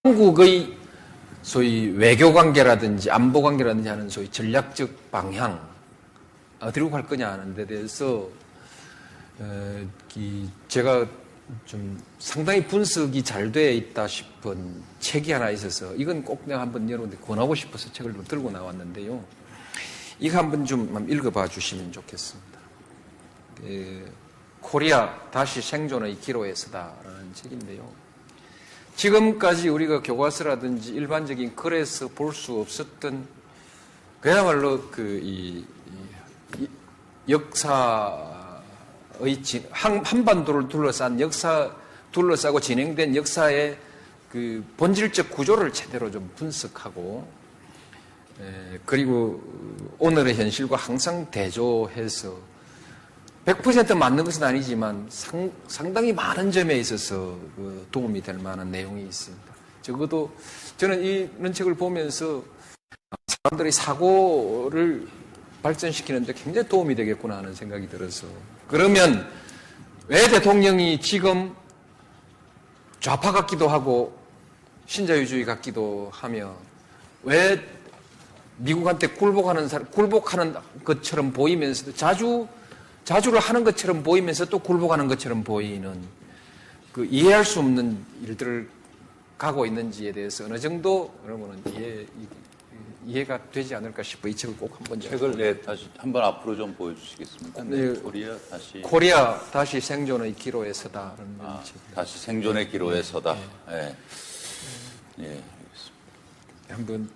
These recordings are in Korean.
한국의 소위 외교 관계라든지 안보 관계라든지 하는 소위 전략적 방향 어디로 갈 거냐 하는 데 대해서 제가 좀 상당히 분석이 잘 돼 있다 싶은 책이 하나 있어서 이건 꼭 내가 한번 여러분들 권하고 싶어서 책을 좀 들고 나왔는데요. 이거 한번 좀 읽어봐 주시면 좋겠습니다. 코리아 다시 생존의 기로에 서다라는 책인데요. 지금까지 우리가 교과서라든지 일반적인 글에서 볼 수 없었던 그야말로 역사의 한반도를 둘러싸고 진행된 역사의 그 본질적 구조를 제대로 좀 분석하고 그리고 오늘의 현실과 항상 대조해서 100% 맞는 것은 아니지만 상당히 많은 점에 있어서 도움이 될 만한 내용이 있습니다. 적어도 저는 이런 책을 보면서 사람들의 사고를 발전시키는데 굉장히 도움이 되겠구나 하는 생각이 들어서 그러면 왜 대통령이 지금 좌파 같기도 하고 신자유주의 같기도 하며 왜 미국한테 굴복하는 것처럼 보이면서도 자주를 하는 것처럼 보이면서 또 굴복하는 것처럼 보이는 그 이해할 수 없는 일들을 가고 있는지에 대해서 어느 정도 여러분은 이해가 되지 않을까 싶어 이 책을 꼭 한번 책을 다시 한번 앞으로 좀 보여주시겠습니까? 네, 코리아 다시 생존의 기로에 서다라는 책. 다시 생존의 기로에 서다. 네. 네. 한번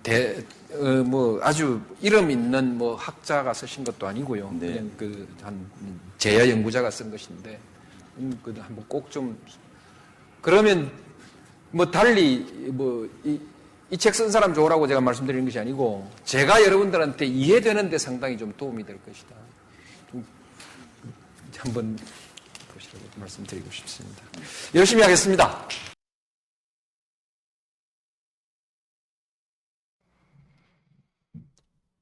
아주 이름 있는 학자가 쓰신 것도 아니고요. 네. 그냥 한 제야 연구자가 쓴 것인데, 한번 꼭 좀, 그러면 달리 이 책 쓴 사람 좋으라고 제가 말씀드리는 것이 아니고, 제가 여러분들한테 이해되는데 상당히 좀 도움이 될 것이다. 좀 한번 보시라고 말씀드리고 싶습니다. 열심히 하겠습니다.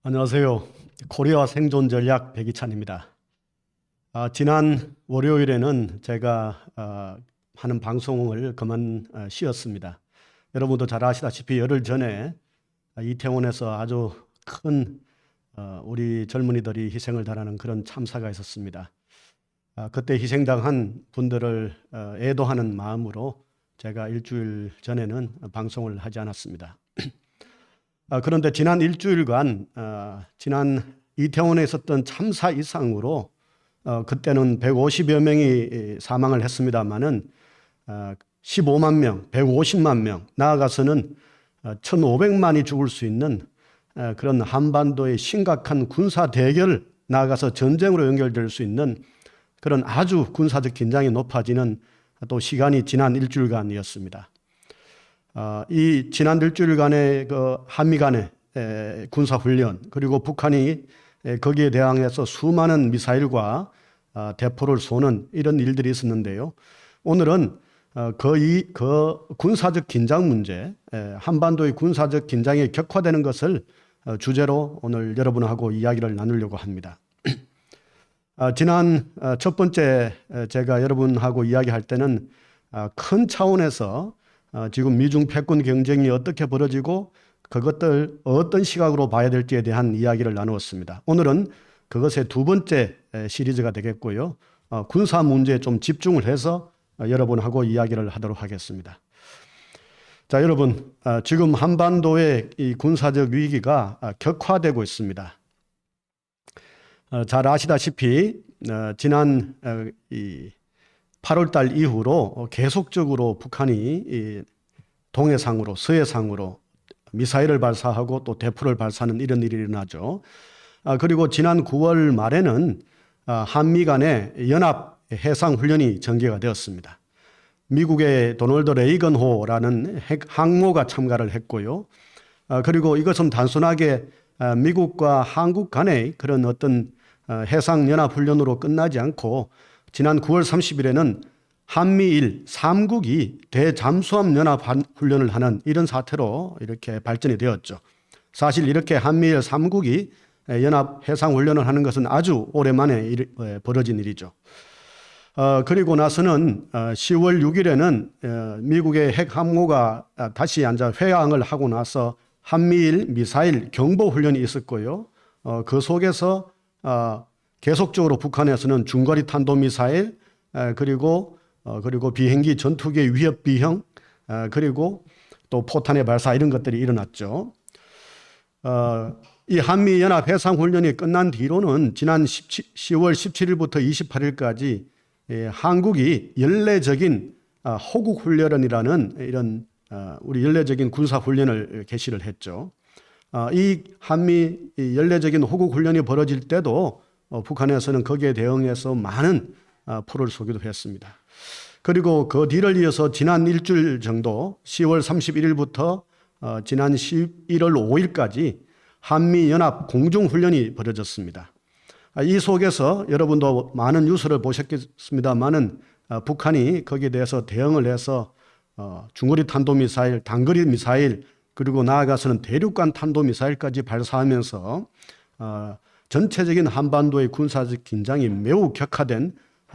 안녕하세요. 코리아 생존 전략 백이찬입니다. 지난 월요일에는 제가 하는 방송을 그만 쉬었습니다. 여러분도 잘 아시다시피 열흘 전에 이태원에서 아주 큰 우리 젊은이들이 희생을 당하는 그런 참사가 있었습니다. 그때 희생당한 분들을 애도하는 마음으로 제가 일주일 전에는 방송을 하지 않았습니다. 그런데 지난 일주일간 지난 이태원에 있었던 참사 이상으로 그때는 150여 명이 사망을 했습니다마는 15만 명, 150만 명, 나아가서는 1,500만이 죽을 수 있는 그런 한반도의 심각한 군사 대결, 나아가서 전쟁으로 연결될 수 있는 그런 아주 군사적 긴장이 높아지는 또 시간이 지난 일주일간이었습니다. 이 지난 일주일간의 그 한미 간의 군사훈련 그리고 북한이 거기에 대항해서 수많은 미사일과 대포를 쏘는 이런 일들이 있었는데요. 오늘은 그 군사적 긴장 문제, 한반도의 군사적 긴장이 격화되는 것을 주제로 오늘 여러분하고 이야기를 나누려고 합니다. 지난 첫 번째 제가 여러분하고 이야기할 때는 큰 차원에서 지금 미중 패권 경쟁이 어떻게 벌어지고 그것들 어떤 시각으로 봐야 될지에 대한 이야기를 나누었습니다. 오늘은 그것의 두 번째 시리즈가 되겠고요. 군사 문제에 좀 집중을 해서 여러분하고 이야기를 하도록 하겠습니다. 자, 여러분, 지금 한반도의 이 군사적 위기가 격화되고 있습니다. 잘 아시다시피 지난 8월 달 이후로 계속적으로 북한이 동해상으로 서해상으로 미사일을 발사하고 또 대포를 발사하는 이런 일이 일어나죠. 그리고 지난 9월 말에는 한미 간의 연합 해상 훈련이 전개가 되었습니다. 미국의 도널드 레이건호라는 항모가 참가를 했고요. 그리고 이것은 단순하게 미국과 한국 간의 그런 어떤 해상 연합 훈련으로 끝나지 않고 지난 9월 30일에는 한미일 3국이 대잠수함 연합 훈련을 하는 이런 사태로 이렇게 발전이 되었죠. 사실 이렇게 한미일 3국이 연합 해상 훈련을 하는 것은 아주 오랜만에 벌어진 일이죠. 그리고 나서는 10월 6일에는 미국의 핵 함모가 다시 회항을 하고 나서 한미일 미사일 경보 훈련이 있었고요. 그 속에서 계속적으로 북한에서는 중거리 탄도미사일 그리고 비행기 전투기 위협 비형 그리고 또 포탄의 발사 이런 것들이 일어났죠. 이 한미연합 해상훈련이 끝난 뒤로는 지난 10월 17일부터 28일까지 한국이 연례적인 호국훈련이라는 이런 우리 연례적인 군사훈련을 개시를 했죠. 이 한미 연례적인 호국훈련이 벌어질 때도 북한에서는 거기에 대응해서 많은 포를 쏘기도 했습니다. 그리고 그 뒤를 이어서 지난 일주일 정도 10월 31일부터 지난 11월 5일까지 한미연합 공중훈련이 벌어졌습니다. 이 속에서 여러분도 많은 뉴스를 보셨겠습니다만은 북한이 거기에 대해서 대응을 해서 중거리 탄도미사일, 단거리 미사일 그리고 나아가서는 대륙간 탄도미사일까지 발사하면서 전체적인 한반도의 군사적 긴장이 매우 격화된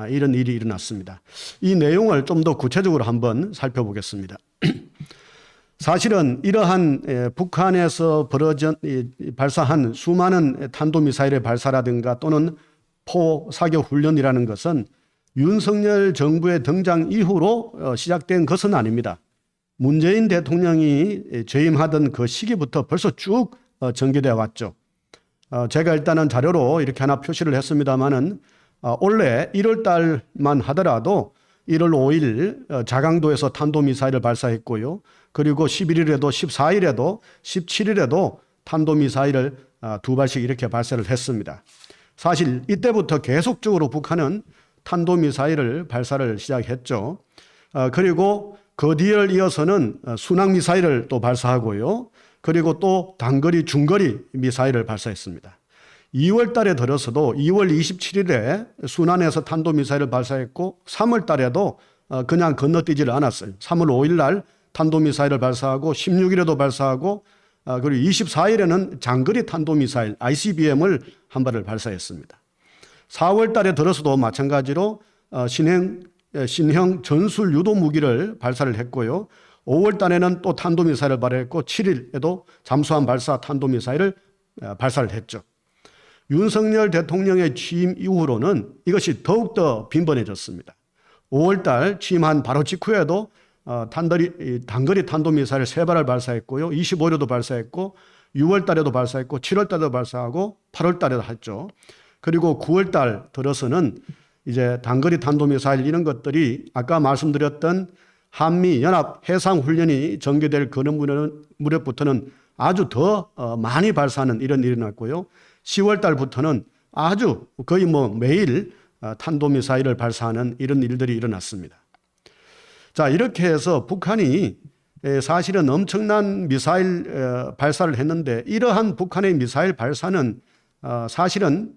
이런 일이 일어났습니다. 이 내용을 좀 더 구체적으로 한번 살펴보겠습니다. 사실은 이러한 북한에서 발사한 수많은 탄도미사일의 발사라든가 또는 포사격 훈련이라는 것은 윤석열 정부의 등장 이후로 시작된 것은 아닙니다. 문재인 대통령이 재임하던 그 시기부터 벌써 쭉 전개되어 왔죠. 제가 일단은 자료로 이렇게 하나 표시를 했습니다마는 올해 1월 달만 하더라도 1월 5일 자강도에서 탄도미사일을 발사했고요. 그리고 11일에도 14일에도 17일에도 탄도미사일을 2발씩 이렇게 발사를 했습니다. 사실 이때부터 계속적으로 북한은 탄도미사일을 발사를 시작했죠. 그리고 그 뒤를 이어서는 순항미사일을 또 발사하고요. 그리고 또 단거리, 중거리 미사일을 발사했습니다. 2월 달에 들어서도 2월 27일에 순안에서 탄도미사일을 발사했고 3월 달에도 그냥 건너뛰지를 않았어요. 3월 5일 날 탄도미사일을 발사하고 16일에도 발사하고 그리고 24일에는 장거리 탄도미사일 ICBM을 한 발을 발사했습니다. 4월 달에 들어서도 마찬가지로 신형 전술 유도 무기를 발사를 했고요. 5월 달에는 또 탄도미사일을 발사했고 7일에도 잠수함 발사 탄도미사일을 발사를 했죠. 윤석열 대통령의 취임 이후로는 이것이 더욱더 빈번해졌습니다. 5월 달 취임한 바로 직후에도 단거리 탄도미사일 3발을 발사했고요. 25일에도 발사했고 6월 달에도 발사했고 7월 달에도 발사하고 8월 달에도 했죠. 그리고 9월 달 들어서는 이제 단거리 탄도미사일 이런 것들이 아까 말씀드렸던 한미 연합 해상 훈련이 전개될 그 무렵부터는 아주 더 많이 발사하는 이런 일이 났고요. 10월 달부터는 아주 거의 매일 탄도미사일을 발사하는 이런 일들이 일어났습니다. 자, 이렇게 해서 북한이 사실은 엄청난 미사일 발사를 했는데 이러한 북한의 미사일 발사는 사실은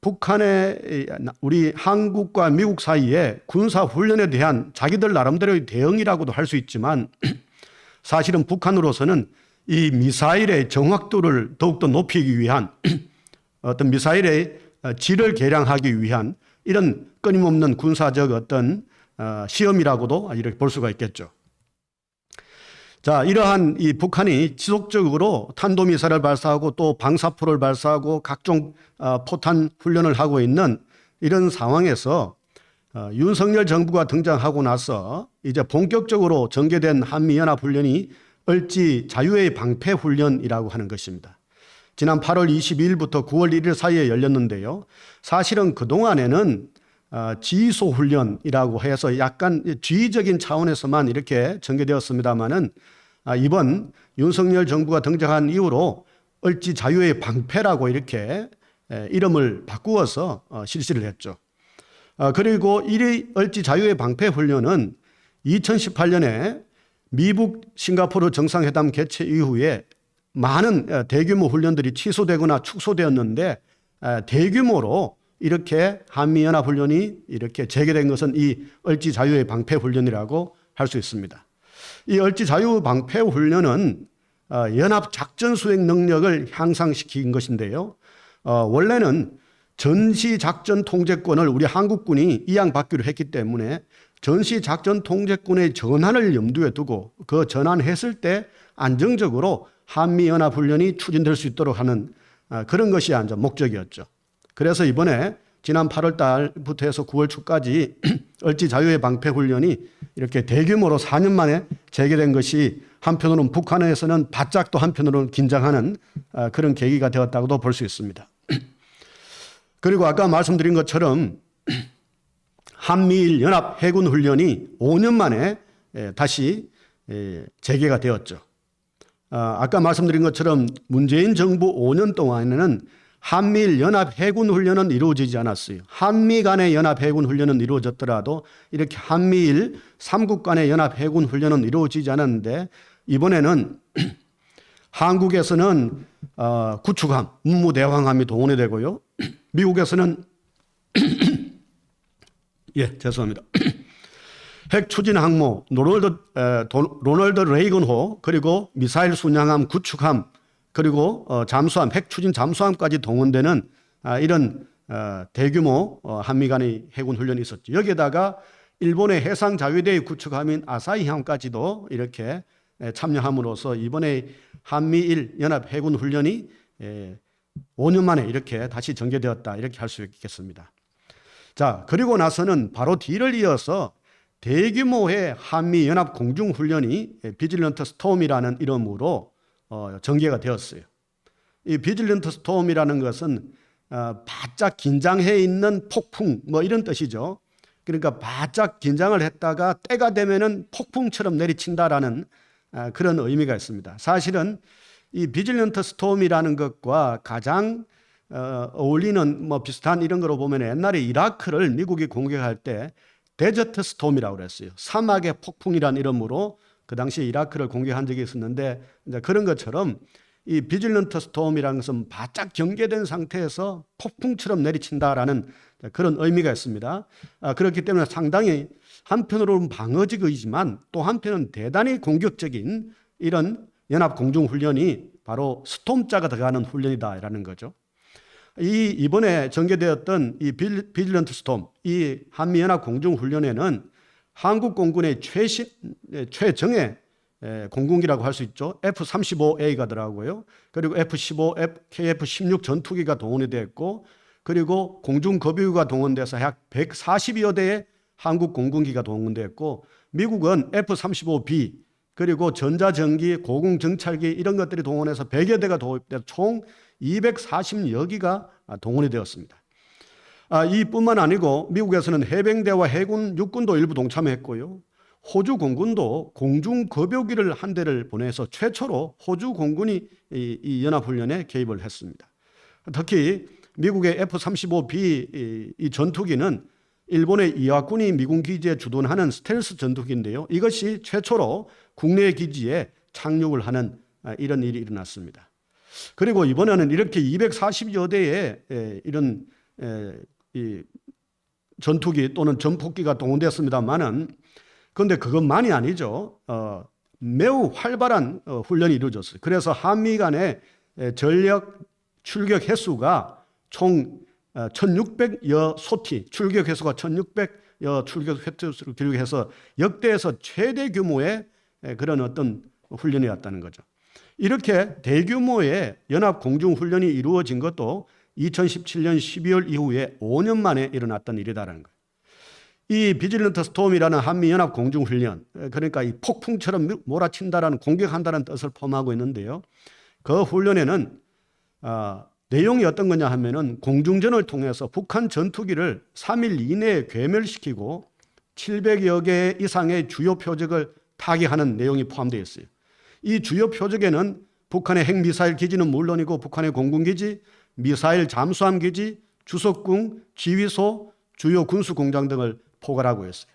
북한의 우리 한국과 미국 사이에 군사훈련에 대한 자기들 나름대로의 대응이라고도 할 수 있지만 사실은 북한으로서는 이 미사일의 정확도를 더욱더 높이기 위한 어떤 미사일의 질을 개량하기 위한 이런 끊임없는 군사적 어떤 시험이라고도 이렇게 볼 수가 있겠죠. 자, 이러한 이 북한이 지속적으로 탄도미사일을 발사하고 또 방사포를 발사하고 각종 포탄 훈련을 하고 있는 이런 상황에서 윤석열 정부가 등장하고 나서 이제 본격적으로 전개된 한미연합훈련이 을지 자유의 방패훈련이라고 하는 것입니다. 지난 8월 22일부터 9월 1일 사이에 열렸는데요. 사실은 그동안에는 지휘소훈련이라고 해서 약간 지휘적인 차원에서만 이렇게 전개되었습니다마는 이번 윤석열 정부가 등장한 이후로 을지 자유의 방패라고 이렇게 이름을 바꾸어서 실시를 했죠. 그리고 이 을지 자유의 방패 훈련은 2018년에 미국 싱가포르 정상회담 개최 이후에 많은 대규모 훈련들이 취소되거나 축소되었는데 대규모로 이렇게 한미연합훈련이 이렇게 재개된 것은 이 을지 자유의 방패훈련이라고 할 수 있습니다. 이 을지 자유 방패훈련은 연합 작전 수행 능력을 향상시킨 것인데요. 원래는 전시작전 통제권을 우리 한국군이 이양받기로 했기 때문에 전시작전 통제권의 전환을 염두에 두고 그 전환했을 때 안정적으로 한미연합훈련이 추진될 수 있도록 하는 그런 것이 목적이었죠. 그래서 이번에 지난 8월 달부터 해서 9월 초까지 을지 자유의 방패 훈련이 이렇게 대규모로 4년 만에 재개된 것이 한편으로는 북한에서는 바짝 또 한편으로는 긴장하는 그런 계기가 되었다고도 볼 수 있습니다. 그리고 아까 말씀드린 것처럼 한미일 연합 해군 훈련이 5년 만에 다시 재개가 되었죠. 아까 말씀드린 것처럼 문재인 정부 5년 동안에는 한미일 연합 해군 훈련은 이루어지지 않았어요. 한미 간의 연합 해군 훈련은 이루어졌더라도 이렇게 한미일 3국 간의 연합 해군 훈련은 이루어지지 않았는데 이번에는 한국에서는 구축함, 문무대왕함이 동원이 되고요. 미국에서는 죄송합니다. 핵 추진 항모, 로널드 레이건호, 그리고 미사일 순양함, 구축함, 그리고 잠수함, 핵 추진 잠수함까지 동원되는 이런 대규모 한미 간의 해군 훈련이 있었죠. 여기에다가 일본의 해상 자위대의 구축함인 아사히함까지도 이렇게 참여함으로써 이번에 한미일 연합 해군 훈련이 5년 만에 이렇게 다시 전개되었다, 이렇게 할 수 있겠습니다. 자, 그리고 나서는 바로 뒤를 이어서 대규모의 한미 연합 공중 훈련이 비질런트 스톰이라는 이름으로 전개가 되었어요. 이 비질런트 스톰이라는 것은 바짝 긴장해 있는 폭풍 이런 뜻이죠. 그러니까 바짝 긴장을 했다가 때가 되면은 폭풍처럼 내리친다라는 그런 의미가 있습니다. 사실은 이 비질런트 스톰이라는 것과 가장 어울리는 비슷한 이런 거로 보면 옛날에 이라크를 미국이 공격할 때 데저트 스톰이라고 그랬어요. 사막의 폭풍이라는 이름으로 그 당시에 이라크를 공격한 적이 있었는데 이제 그런 것처럼 이 비질런트 스톰이라는 것은 바짝 경계된 상태에서 폭풍처럼 내리친다라는 그런 의미가 있습니다. 그렇기 때문에 상당히 한편으로는 방어적이지만 또 한편은 대단히 공격적인 이런 연합 공중훈련이 바로 스톰자가 들어가는 훈련이다라는 거죠. 이번에 전개되었던 이 비질런트 스톰, 이 한미연합 공중훈련에는 한국 공군의 최정예 공군기라고 할 수 있죠. F-35A가 들어가고요. 그리고 F-15, KF-16 전투기가 동원이 됐고, 그리고 공중급유가 동원돼서 약 140여 대의 한국 공군기가 동원됐고, 미국은 F-35B, 그리고 전자전기, 고공정찰기 이런 것들이 동원해서 100여 대가 도입돼서 총 240여 기가 동원이 되었습니다. 이뿐만 아니고 미국에서는 해병대와 해군, 육군도 일부 동참했고요. 호주 공군도 공중급유기를 한 대를 보내서 최초로 호주 공군이 이 연합훈련에 개입을 했습니다. 특히 미국의 F-35B 이 전투기는 일본의 이와쿠니 미군 기지에 주둔하는 스텔스 전투기인데요. 이것이 최초로 국내 기지에 착륙을 하는 이런 일이 일어났습니다. 그리고 이번에는 이렇게 240여 대의 이런 이 전투기 또는 전폭기가 동원됐습니다만은 그런데 그것만이 아니죠. 매우 활발한 훈련이 이루어졌어요. 그래서 한미 간의 전력 출격 횟수가 총 1,600여 소티, 출격 횟수가 1,600여 출격 횟수를 기록해서 역대에서 최대 규모의 그런 어떤 훈련이었다는 거죠. 이렇게 대규모의 연합 공중훈련이 이루어진 것도 2017년 12월 이후에 5년 만에 일어났던 일이다라는 거예요. 이 비질런트 스톰이라는 한미연합 공중훈련, 그러니까 이 폭풍처럼 몰아친다라는, 공격한다는 뜻을 포함하고 있는데요. 그 훈련에는 내용이 어떤 거냐 하면은 공중전을 통해서 북한 전투기를 3일 이내에 괴멸시키고 700여 개 이상의 주요 표적을 타격하는 내용이 포함되어 있어요. 이 주요 표적에는 북한의 핵미사일 기지는 물론이고 북한의 공군기지, 미사일 잠수함 기지, 주석궁, 지휘소, 주요 군수공장 등을 포괄하고 있어요.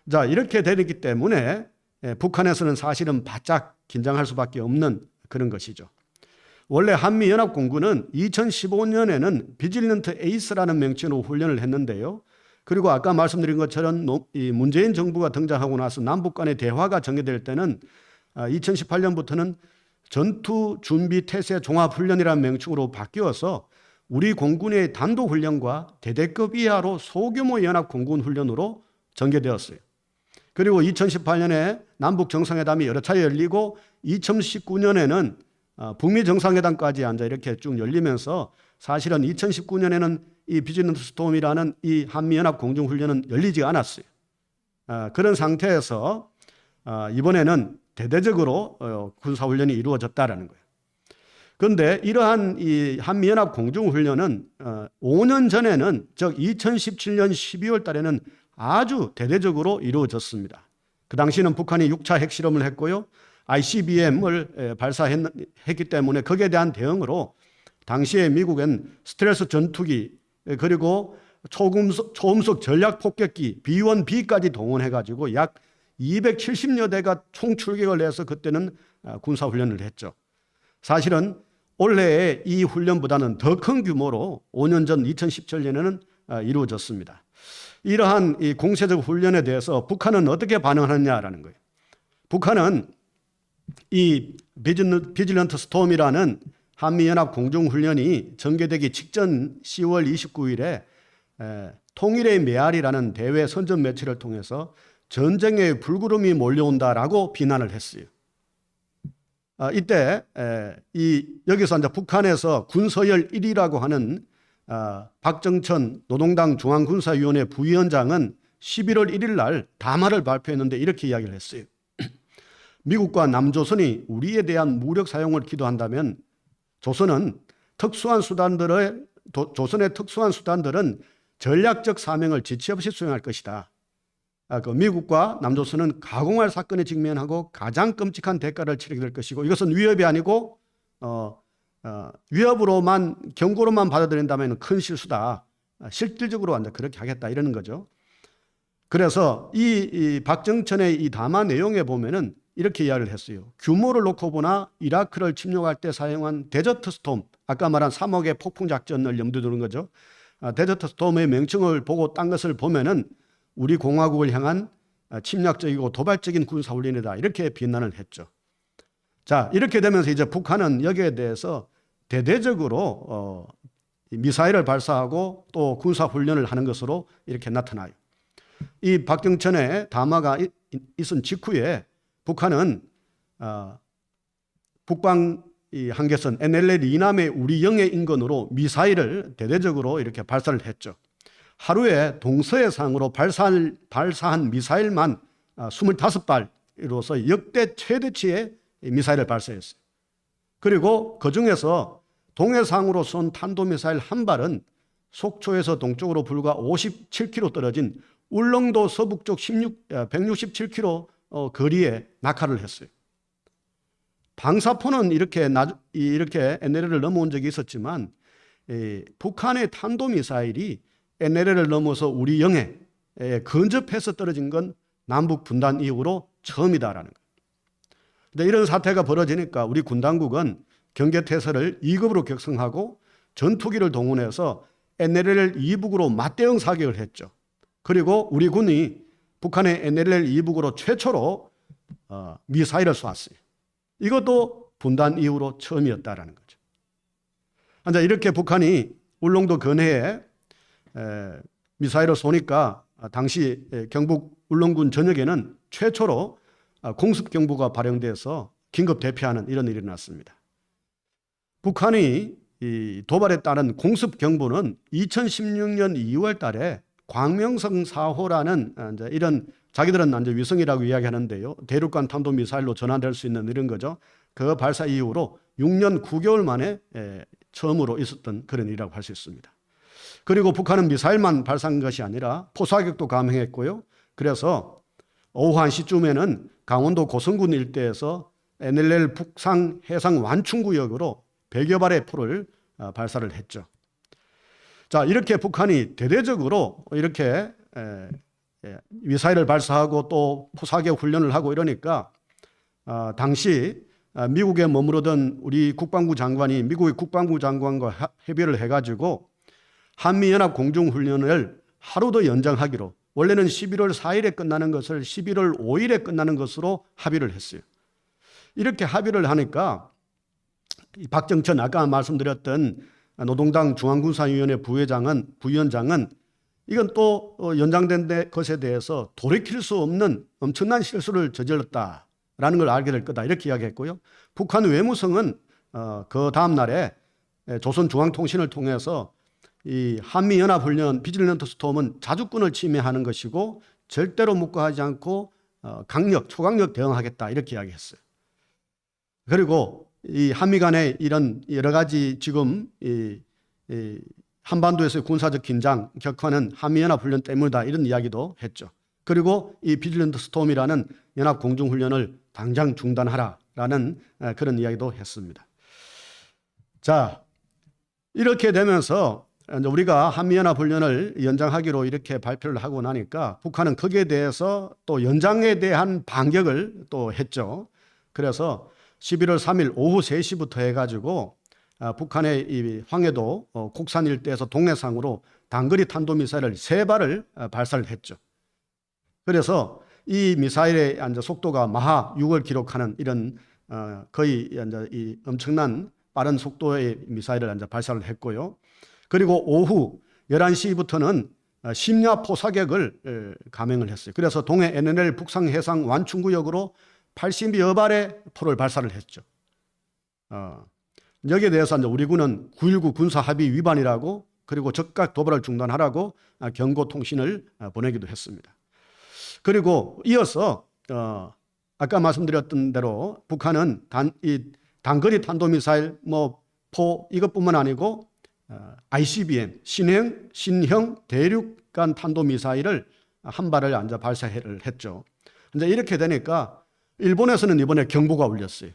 자, 이렇게 되기 때문에 북한에서는 사실은 바짝 긴장할 수밖에 없는 그런 것이죠. 원래 한미연합공군은 2015년에는 비질런트 에이스라는 명칭으로 훈련을 했는데요. 그리고 아까 말씀드린 것처럼 이 문재인 정부가 등장하고 나서 남북 간의 대화가 전개될 때는 2018년부터는 전투준비태세 종합훈련이라는 명칭으로 바뀌어서 우리 공군의 단도훈련과 대대급 이하로 소규모 연합 공군 훈련으로 전개되었어요. 그리고 2018년에 남북 정상회담이 여러 차례 열리고 2019년에는 북미 정상회담까지 앉아 이렇게 쭉 열리면서 사실은 2019년에는 이 비즈니스 스톰이라는 이 한미연합 공중훈련은 열리지 않았어요. 그런 상태에서 이번에는 대대적으로 군사훈련이 이루어졌다라는 거예요. 그런데 이러한 이 한미연합 공중훈련은 5년 전에는 즉 2017년 12월 달에는 아주 대대적으로 이루어졌습니다. 그 당시는 북한이 6차 핵실험을 했고요. ICBM을 발사했기 때문에 거기에 대한 대응으로 당시에 미국은 스텔스 전투기 그리고 초음속 전략 폭격기 B1B까지 동원해가지고 약 270여 대가 총출격을 해서 그때는 군사훈련을 했죠. 사실은 올해의 이 훈련보다는 더 큰 규모로 5년 전 2017년에는 이루어졌습니다. 이러한 이 공세적 훈련에 대해서 북한은 어떻게 반응하느냐라는 거예요. 북한은 이 비질런트 스톰이라는 한미연합 공중훈련이 전개되기 직전 10월 29일에 통일의 메아리라는 대외 선전 매체를 통해서 전쟁의 불구름이 몰려온다라고 비난을 했어요. 이때 여기서 이제 북한에서 군서열 1위라고 하는 박정천 노동당 중앙군사위원회 부위원장은 11월 1일 날 담화를 발표했는데 이렇게 이야기를 했어요. 미국과 남조선이 우리에 대한 무력 사용을 기도한다면 조선의 특수한 수단들은 전략적 사명을 지체 없이 수행할 것이다. 미국과 남조선은 가공할 사건에 직면하고 가장 끔찍한 대가를 치르게 될 것이고 이것은 위협이 아니고 위협으로만 경고로만 받아들인다면 큰 실수다. 실질적으로 완전 그렇게 하겠다 이러는 거죠. 그래서 이 박정천의 이 담화 내용에 보면은 이렇게 이야기를 했어요. 규모를 놓고 보나 이라크를 침략할 때 사용한 데저트 스톰, 아까 말한 3억의 폭풍 작전을 염두에 두는 거죠. 데저트 스톰의 명칭을 보고 딴 것을 보면은 우리 공화국을 향한 침략적이고 도발적인 군사훈련이다 이렇게 비난을 했죠. 자, 이렇게 되면서 이제 북한은 여기에 대해서 대대적으로 미사일을 발사하고 또 군사훈련을 하는 것으로 이렇게 나타나요. 이 박정천의 담화가 있은 직후에 북한은 북방 한계선 NLL 이남의 우리 영해 인근으로 미사일을 대대적으로 이렇게 발사를 했죠. 하루에 동서해상으로 발사한 미사일만 25발로서 역대 최대치의 미사일을 발사했어요. 그리고 그중에서 동해상으로 쏜 탄도미사일 한 발은 속초에서 동쪽으로 불과 57km 떨어진 울릉도 서북쪽 167km 거리에 낙하를 했어요. 방사포는 이렇게 NLL을 넘어온 적이 있었지만 북한의 탄도미사일이 NLL을 넘어서 우리 영해에 근접해서 떨어진 건 남북 분단 이후로 처음이다라는 거예요. 근데 이런 사태가 벌어지니까 우리 군 당국은 경계태세를 2급으로 격상하고 전투기를 동원해서 NLL 이북으로 맞대응 사격을 했죠. 그리고 우리 군이 북한의 NLL 이북으로 최초로 미사일을 쐈어요. 이것도 분단 이후로 처음이었다라는 거죠. 이제 이렇게 북한이 울릉도 근해에 미사일을 쏘니까 당시 경북 울릉군 전역에는 최초로 공습경보가 발령돼서 긴급 대피하는 이런 일이 났습니다. 북한이 이 도발에 따른 공습경보는 2016년 2월 달에 광명성 4호라는 이런 자기들은 이제 위성이라고 이야기하는데요. 대륙간 탄도미사일로 전환될 수 있는 이런 거죠. 그 발사 이후로 6년 9개월 만에 처음으로 있었던 그런 일이라고 할 수 있습니다. 그리고 북한은 미사일만 발사한 것이 아니라 포사격도 감행했고요. 그래서 오후 1시쯤에는 강원도 고성군 일대에서 NLL 북상 해상 완충구역으로 100여 발의 포를 발사를 했죠. 자, 이렇게 북한이 대대적으로 이렇게 미사일을 발사하고 또 포사격 훈련을 하고 이러니까 당시 미국에 머무르던 우리 국방부 장관이 미국의 국방부 장관과 협의를 해가지고 한미연합 공중훈련을 하루 더 연장하기로 원래는 11월 4일에 끝나는 것을 11월 5일에 끝나는 것으로 합의를 했어요. 이렇게 합의를 하니까 박정천 아까 말씀드렸던 노동당 중앙군사위원회 부위원장은 이건 또 연장된 것에 대해서 돌이킬 수 없는 엄청난 실수를 저질렀다라는 걸 알게 될 거다 이렇게 이야기했고요. 북한 외무성은 그 다음 날에 조선중앙통신을 통해서 이 한미연합훈련 비질런트 스톰은 자주권을 침해하는 것이고 절대로 묵과하지 않고 초강력 대응하겠다 이렇게 이야기했어요. 그리고 이 한미 간의 이런 여러 가지 지금 이 한반도에서의 군사적 긴장 격화는 한미연합훈련 때문이다 이런 이야기도 했죠. 그리고 이 비질런트 스톰이라는 연합공중훈련을 당장 중단하라라는 그런 이야기도 했습니다. 자, 이렇게 되면서 우리가 한미연합훈련을 연장하기로 이렇게 발표를 하고 나니까 북한은 거기에 대해서 또 연장에 대한 반격을 또 했죠. 그래서 11월 3일 오후 3시부터 해가지고 북한의 이 황해도 곡산 일대에서 동해상으로 단거리 탄도미사일을 3발을 발사를 했죠. 그래서 이 미사일의 속도가 마하 6을 기록하는 이런 거의 이 엄청난 빠른 속도의 미사일을 발사를 했고요. 그리고 오후 11시부터는 심야 포사격을 감행을 했어요. 그래서 동해 NNL 북상해상 완충구역으로 80여 발의 포를 발사를 했죠. 여기에 대해서 우리 군은 9.19 군사합의 위반이라고 그리고 즉각 도발을 중단하라고 경고 통신을 보내기도 했습니다. 그리고 이어서 아까 말씀드렸던 대로 북한은 단거리 탄도미사일 포 이것뿐만 아니고 ICBM 신형 대륙간 탄도미사일을 한 발을 발사를 했죠. 이제 이렇게 되니까 일본에서는 이번에 경보가 울렸어요.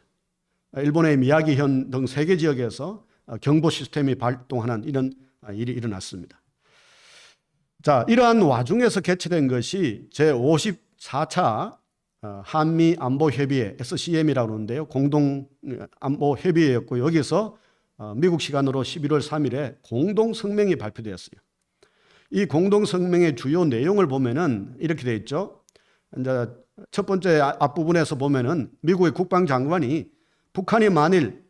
일본의 미야기현 등 3개 지역에서 경보 시스템이 발동하는 이런 일이 일어났습니다. 자, 이러한 와중에서 개최된 것이 제54차 한미 안보협의회 SCM이라고 하는데요. 공동안보협의회였고 여기서 미국 시간으로 11월 3일에 공동성명이 발표되었어요. 이 공동성명의 주요 내용을 보면은 이렇게 되어 있죠. 이제 첫 번째 앞부분에서 보면은 미국의 국방장관이 북한이 만일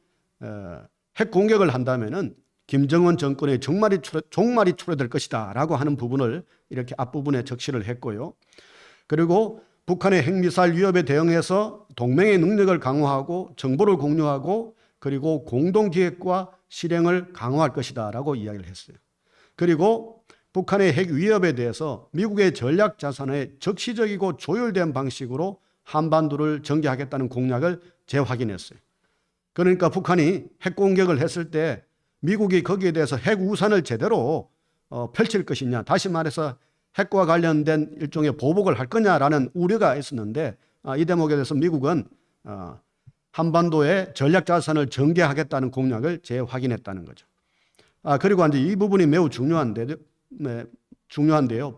핵 공격을 한다면은 김정은 정권의 종말이 초래될 것이다 라고 하는 부분을 이렇게 앞부분에 적시를 했고요. 그리고 북한의 핵미사일 위협에 대응해서 동맹의 능력을 강화하고 정보를 공유하고 그리고 공동기획과 실행을 강화할 것이다 라고 이야기를 했어요. 그리고 북한의 핵 위협에 대해서 미국의 전략 자산의 적시적이고 조율된 방식으로 한반도를 전개하겠다는 공약을 재확인했어요. 그러니까 북한이 핵 공격을 했을 때 미국이 거기에 대해서 핵 우산을 제대로 펼칠 것이냐, 다시 말해서 핵과 관련된 일종의 보복을 할 거냐라는 우려가 있었는데 이 대목에 대해서 미국은 한반도의 전략 자산을 전개하겠다는 공약을 재확인했다는 거죠. 그리고 이제 이 부분이 매우 중요한데요.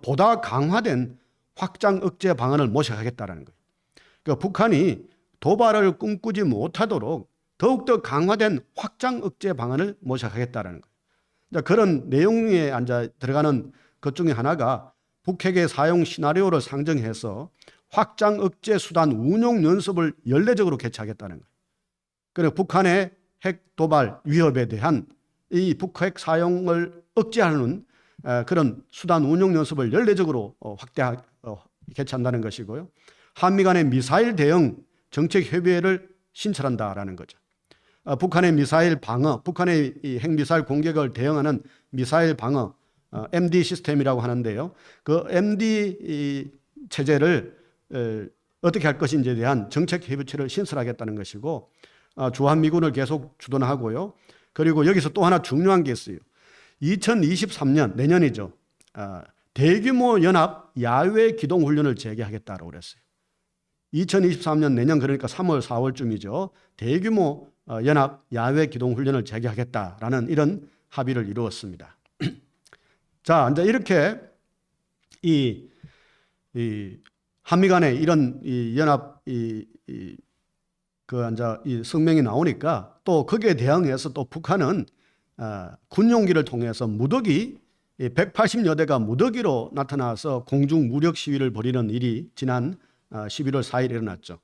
보다 강화된 확장 억제 방안을 모색하겠다는 거예요. 그러니까 북한이 도발을 꿈꾸지 못하도록 더욱더 강화된 확장 억제 방안을 모색하겠다는 거예요. 그런 내용에 들어가는 것 중에 하나가 북핵의 사용 시나리오를 상정해서 확장 억제 수단 운용 연습을 연례적으로 개최하겠다는 거예요. 그리고 북한의 핵 도발 위협에 대한 이 북핵 사용을 억제하는 그런 수단 운용 연습을 연례적으로 개최한다는 것이고요. 한미 간의 미사일 대응 정책 협의회를 신설한다라는 거죠. 북한의 미사일 방어, 북한의 이 핵미사일 공격을 대응하는 미사일 방어 MD 시스템이라고 하는데요. 그 MD 체제를 어떻게 할 것인지에 대한 정책 협의체를 신설하겠다는 것이고 주한미군을 계속 주둔하고요. 그리고 여기서 또 하나 중요한 게 있어요. 2023년 내년이죠. 대규모 연합 야외 기동 훈련을 재개하겠다고 그랬어요. 2023년 내년 그러니까 3월 4월쯤이죠. 대규모 연합 야외 기동 훈련을 재개하겠다라는 이런 합의를 이루었습니다. 자, 이제 이렇게 이 한미 간에 이런 이 연합 이 성명이 나오니까 또 거기에 대응해서 또 북한은 군용기를 통해서 무더기 180여 대가 무더기로 나타나서 공중 무력 시위를 벌이는 일이 지난 11월 4일 일어났죠.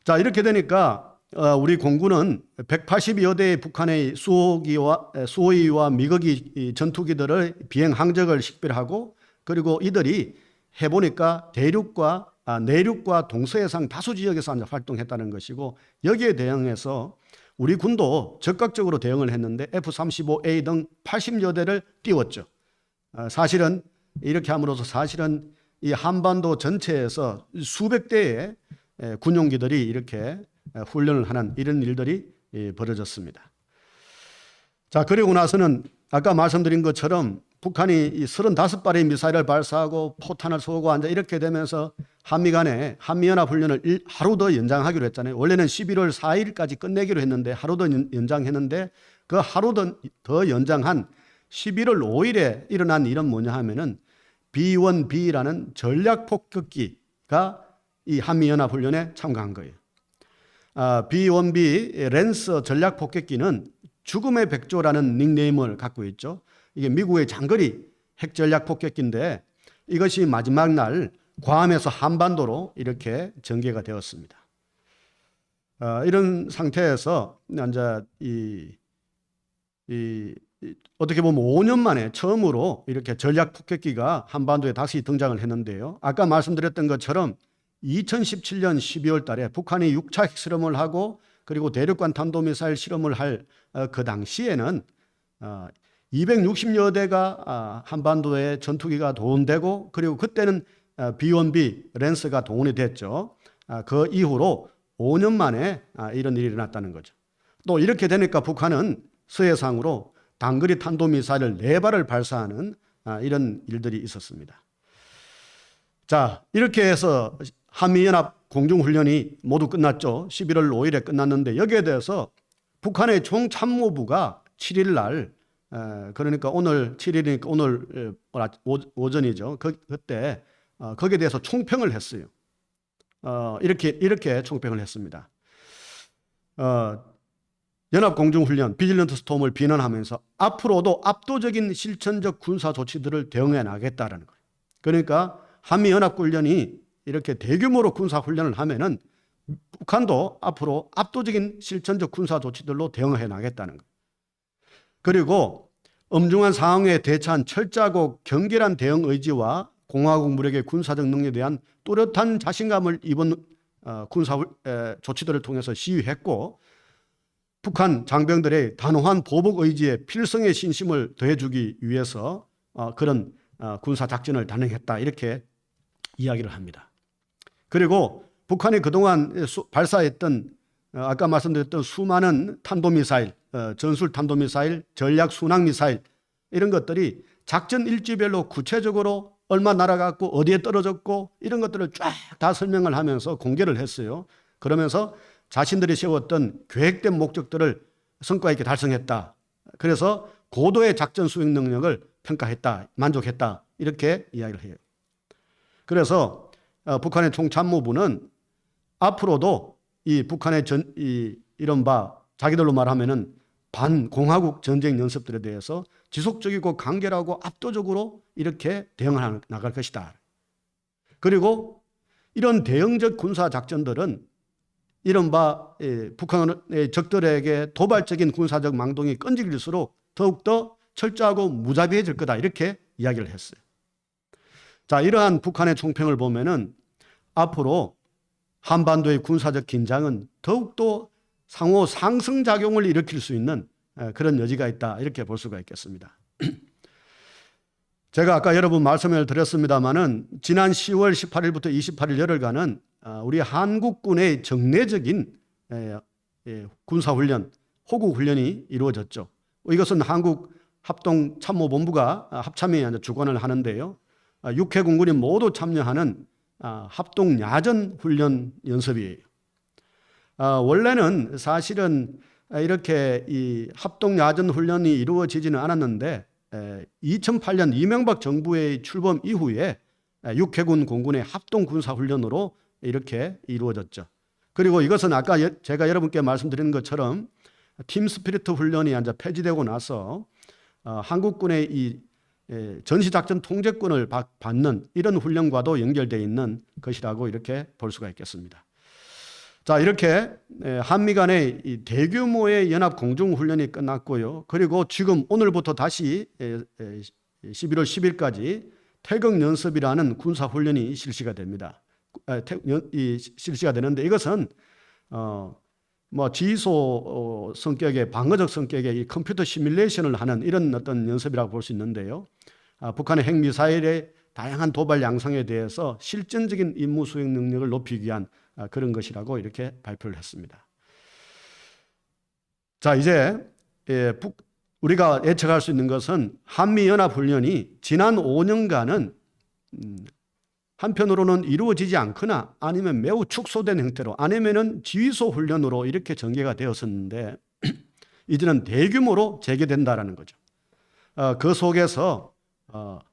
자, 이렇게 되니까 우리 공군은 180여 대의 북한의 수호기와 미거기 전투기들의 비행 항적을 식별하고 그리고 이들이 해보니까 내륙과 동서해상 다수 지역에서 활동했다는 것이고 여기에 대응해서 우리 군도 적극적으로 대응을 했는데 F-35A 등 80여 대를 띄웠죠. 사실은 이렇게 함으로써 사실은 이 한반도 전체에서 수백 대의 군용기들이 이렇게 훈련을 하는 이런 일들이 벌어졌습니다. 자, 그리고 나서는 아까 말씀드린 것처럼 북한이 이 35발의 미사일을 발사하고 포탄을 쏘고 이렇게 되면서 한미 간에 한미연합훈련을 하루 더 연장하기로 했잖아요. 원래는 11월 4일까지 끝내기로 했는데 하루 더 연장했는데 그 하루 더 연장한 11월 5일에 일어난 일은 뭐냐 하면은 B-1B라는 전략폭격기가 이 한미연합훈련에 참가한 거예요. B-1B 랜서 전략폭격기는 죽음의 백조라는 닉네임을 갖고 있죠. 이게 미국의 장거리 핵전략폭격기인데 이것이 마지막 날 괌에서 한반도로 이렇게 전개가 되었습니다. 이런 상태에서 이제 어떻게 보면 5년 만에 처음으로 이렇게 전략폭격기가 한반도에 다시 등장을 했는데요. 아까 말씀드렸던 것처럼 2017년 12월 달에 북한이 6차 핵실험을 하고 그리고 대륙간 탄도미사일 실험을 할 그 당시에는 260여 대가 한반도에 전투기가 동원되고 그리고 그때는 B-1B 랜스가 동원이 됐죠. 그 이후로 5년 만에 이런 일이 일어났다는 거죠. 또 이렇게 되니까 북한은 서해상으로 단거리 탄도미사일을 4발을 발사하는 이런 일들이 있었습니다. 자, 이렇게 해서 한미연합 공중훈련이 모두 끝났죠. 11월 5일에 끝났는데 여기에 대해서 북한의 총참모부가 7일 날 그러니까 오늘 7일이니까 오늘 오전이죠. 그때 거기에 대해서 총평을 했어요. 이렇게 총평을 했습니다. 연합공중훈련 비질런트 스톰을 비난하면서 앞으로도 압도적인 실천적 군사 조치들을 대응해 나가겠다라는 거예요. 그러니까 한미연합훈련이 이렇게 대규모로 군사훈련을 하면은 북한도 앞으로 압도적인 실천적 군사 조치들로 대응해 나가겠다는 거예요. 그리고 엄중한 상황에 대처한 철저하고 경결한 대응 의지와 공화국 무력의 군사적 능력에 대한 뚜렷한 자신감을 이번 군사 조치들을 통해서 시위했고 북한 장병들의 단호한 보복 의지에 필성의 신심을 더해주기 위해서 그런 군사 작전을 단행했다 이렇게 이야기를 합니다. 그리고 북한이 그동안 발사했던 아까 말씀드렸던 수많은 탄도미사일, 전술 탄도미사일, 전략 순항미사일 이런 것들이 작전 일지별로 구체적으로 얼마 날아갔고 어디에 떨어졌고 이런 것들을 쫙 다 설명을 하면서 공개를 했어요. 그러면서 자신들이 세웠던 계획된 목적들을 성과 있게 달성했다. 그래서 고도의 작전 수행 능력을 평가했다. 만족했다. 이렇게 이야기를 해요. 그래서 북한의 총참모부는 앞으로도 이 북한의 이른바 자기들로 말하면은 반공화국 전쟁 연습들에 대해서 지속적이고 간결하고 압도적으로 이렇게 대응해 나갈 것이다. 그리고 이런 대응적 군사 작전들은 이른바 북한의 적들에게 도발적인 군사적 망동이 끈질길수록 더욱더 철저하고 무자비해질 거다 이렇게 이야기를 했어요. 자, 이러한 북한의 총평을 보면은 앞으로 한반도의 군사적 긴장은 더욱더 상호 상승작용을 일으킬 수 있는 그런 여지가 있다 이렇게 볼 수가 있겠습니다. 제가 아까 여러분 말씀을 드렸습니다마는 지난 10월 18일부터 28일 열흘간은 우리 한국군의 정례적인 군사훈련, 호국훈련이 이루어졌죠. 이것은 한국합동참모본부가 합참이 주관을 하는데요. 6회 군군이 모두 참여하는 합동야전훈련 연습이에요. 원래는 사실은 이렇게 이 합동야전훈련이 이루어지지는 않았는데 2008년 이명박 정부의 출범 이후에 6회군 공군의 합동군사훈련으로 이렇게 이루어졌죠. 그리고 이것은 아까 제가 여러분께 말씀드린 것처럼 팀 스피리트 훈련이 이제 폐지되고 나서 한국군의 이 전시작전 통제권을 받는 이런 훈련과도 연결되어 있는 것이라고 이렇게 볼 수가 있겠습니다. 자, 이렇게 한미 간의 이 대규모의 연합 공중 훈련이 끝났고요. 그리고 지금 오늘부터 다시 11월 10일까지 태극 연습이라는 군사 훈련이 실시가 됩니다. 실시가 되는데 이것은 뭐 지휘소 성격의 방어적 성격의 이 컴퓨터 시뮬레이션을 하는 이런 어떤 연습이라고 볼 수 있는데요. 북한의 핵미사일의 다양한 도발 양상에 대해서 실전적인 임무 수행 능력을 높이기 위한 그런 것이라고 이렇게 발표를 했습니다. 자, 이제 우리가 예측할 수 있는 것은 한미연합훈련이 지난 5년간은 한편으로는 이루어지지 않거나 아니면 매우 축소된 형태로 아니면은 지휘소 훈련으로 이렇게 전개가 되었었는데 이제는 대규모로 재개된다라는 거죠. 그 속에서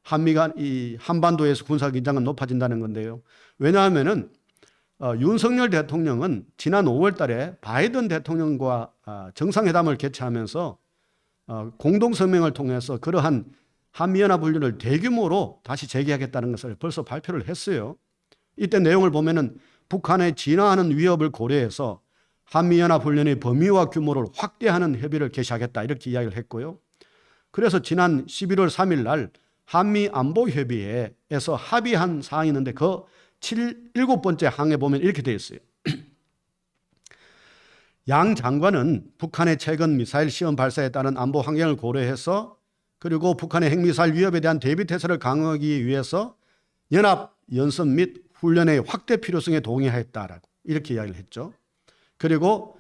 한미간 이 한반도에서 군사 긴장은 높아진다는 건데요. 왜냐하면은 윤석열 대통령은 지난 5월 달에 바이든 대통령과 정상회담을 개최하면서 공동성명을 통해서 그러한 한미연합훈련을 대규모로 다시 재개하겠다는 것을 벌써 발표를 했어요. 이때 내용을 보면은 북한의 진화하는 위협을 고려해서 한미연합훈련의 범위와 규모를 확대하는 협의를 개시하겠다 이렇게 이야기를 했고요. 그래서 지난 11월 3일 날 한미안보협의회에서 합의한 사항이 있는데 그 7번째 항에 보면 이렇게 되어 있어요. 양 장관은 북한의 최근 미사일 시험 발사에 따른 안보 환경을 고려해서 그리고 북한의 핵미사일 위협에 대한 대비 태세를 강화하기 위해서 연합 연습 및 훈련의 확대 필요성에 동의하였다라고 이렇게 이야기를 했죠. 그리고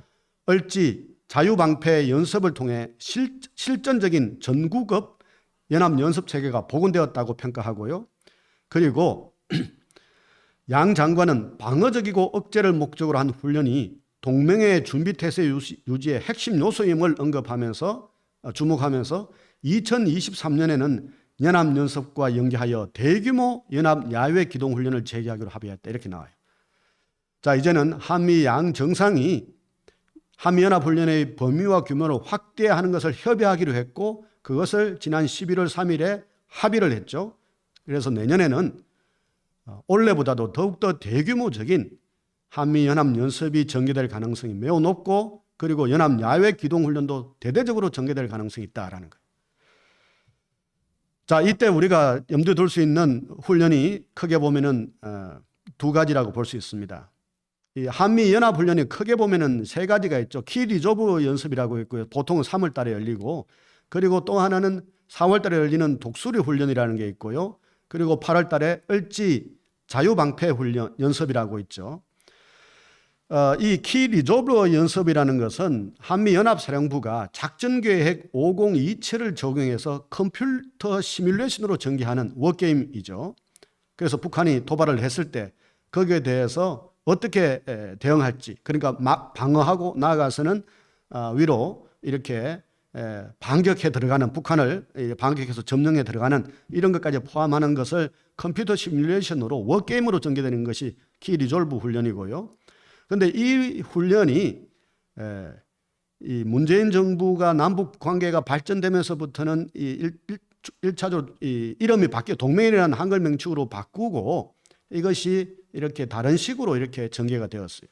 을지 자유방패 연습을 통해 실전적인 전구급 연합 연습 체계가 복원되었다고 평가하고요. 그리고 양 장관은 방어적이고 억제를 목적으로 한 훈련이 동맹의 준비 태세 유지의 핵심 요소임을 언급하면서 주목하면서 2023년에는 연합연습과 연계하여 대규모 연합 야외 기동 훈련을 재개하기로 합의했다 이렇게 나와요. 자, 이제는 한미 양 정상이 한미연합훈련의 범위와 규모를 확대하는 것을 협의하기로 했고 그것을 지난 11월 3일에 합의를 했죠. 그래서 내년에는 올해보다도 더욱더 대규모적인 한미연합연습이 전개될 가능성이 매우 높고 그리고 연합 야외 기동훈련도 대대적으로 전개될 가능성이 있다라는 거예요. 자, 이때 우리가 염두에 둘 수 있는 훈련이 크게 보면은 두 가지라고 볼 수 있습니다. 이 한미연합훈련이 크게 보면은 세 가지가 있죠. 키 리저브 연습이라고 있고요. 보통은 3월 달에 열리고 그리고 또 하나는 4월 달에 열리는 독수리 훈련이라는 게 있고요. 그리고 8월 달에 을지 자유방패 훈련 연습이라고 있죠. 이 키 리저브 연습이라는 것은 한미연합사령부가 작전계획 5027을 적용해서 컴퓨터 시뮬레이션으로 전개하는 워게임이죠. 그래서 북한이 도발을 했을 때 거기에 대해서 어떻게 대응할지 그러니까 막 방어하고 나아가서는 위로 이렇게 반격해 들어가는 북한을 반격해서 점령해 들어가는 이런 것까지 포함하는 것을 컴퓨터 시뮬레이션으로 워게임으로 전개되는 것이 키 리졸브 훈련이고요. 그런데 이 훈련이 이 문재인 정부가 남북 관계가 발전되면서부터는 이 1차적으로 이 이름이 바뀌어 동맹이라는 한글 명칭으로 바꾸고 이것이 이렇게 다른 식으로 이렇게 전개가 되었어요.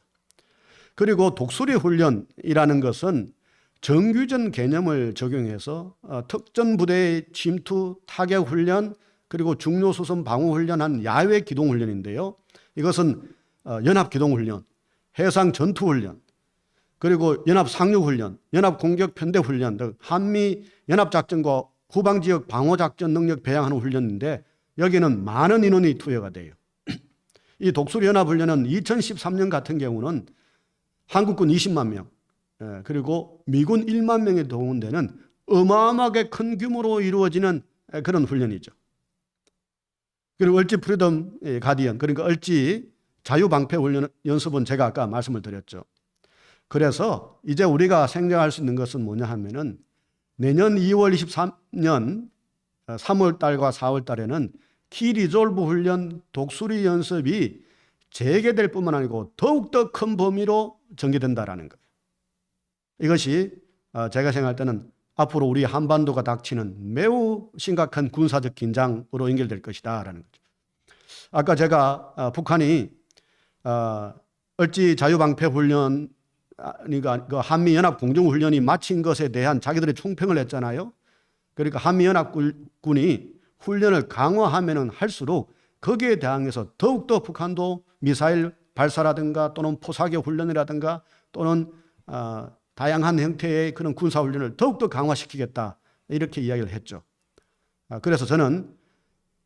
그리고 독수리 훈련이라는 것은 정규전 개념을 적용해서 특전 부대의 침투, 타격 훈련, 그리고 중요 수선 방어 훈련한 야외 기동 훈련인데요. 이것은 연합 기동 훈련, 해상 전투 훈련, 그리고 연합 상륙 훈련, 연합 공격 편대 훈련 등 한미 연합 작전과 후방 지역 방어 작전 능력 배양하는 훈련인데 여기는 많은 인원이 투여가 돼요. 이 독수리 연합 훈련은 2013년 같은 경우는 한국군 20만 명, 그리고 미군 1만 명에 동원되는 어마어마하게 큰 규모로 이루어지는 그런 훈련이죠. 그리고 을지 프리덤 가디언, 그러니까 을지 자유방패 훈련 연습은 제가 아까 말씀을 드렸죠. 그래서 이제 우리가 생각할 수 있는 것은 뭐냐 하면은 내년 2월 23년 3월 달과 4월 달에는 키 리졸브 훈련 독수리 연습이 재개될 뿐만 아니고 더욱더 큰 범위로 전개된다라는 거예요. 이것이 제가 생각할 때는 앞으로 우리 한반도가 닥치는 매우 심각한 군사적 긴장으로 연결될 것이다라는 거죠. 아까 제가 북한이 을지 자유방패 훈련, 그러니까 그 한미연합 공중훈련이 마친 것에 대한 자기들의 총평을 했잖아요. 그러니까 한미연합군이 훈련을 강화하면 할수록 거기에 대항해서 더욱더 북한도 미사일 발사라든가 또는 포사격 훈련이라든가 또는 다양한 형태의 그런 군사훈련을 더욱더 강화시키겠다, 이렇게 이야기를 했죠. 그래서 저는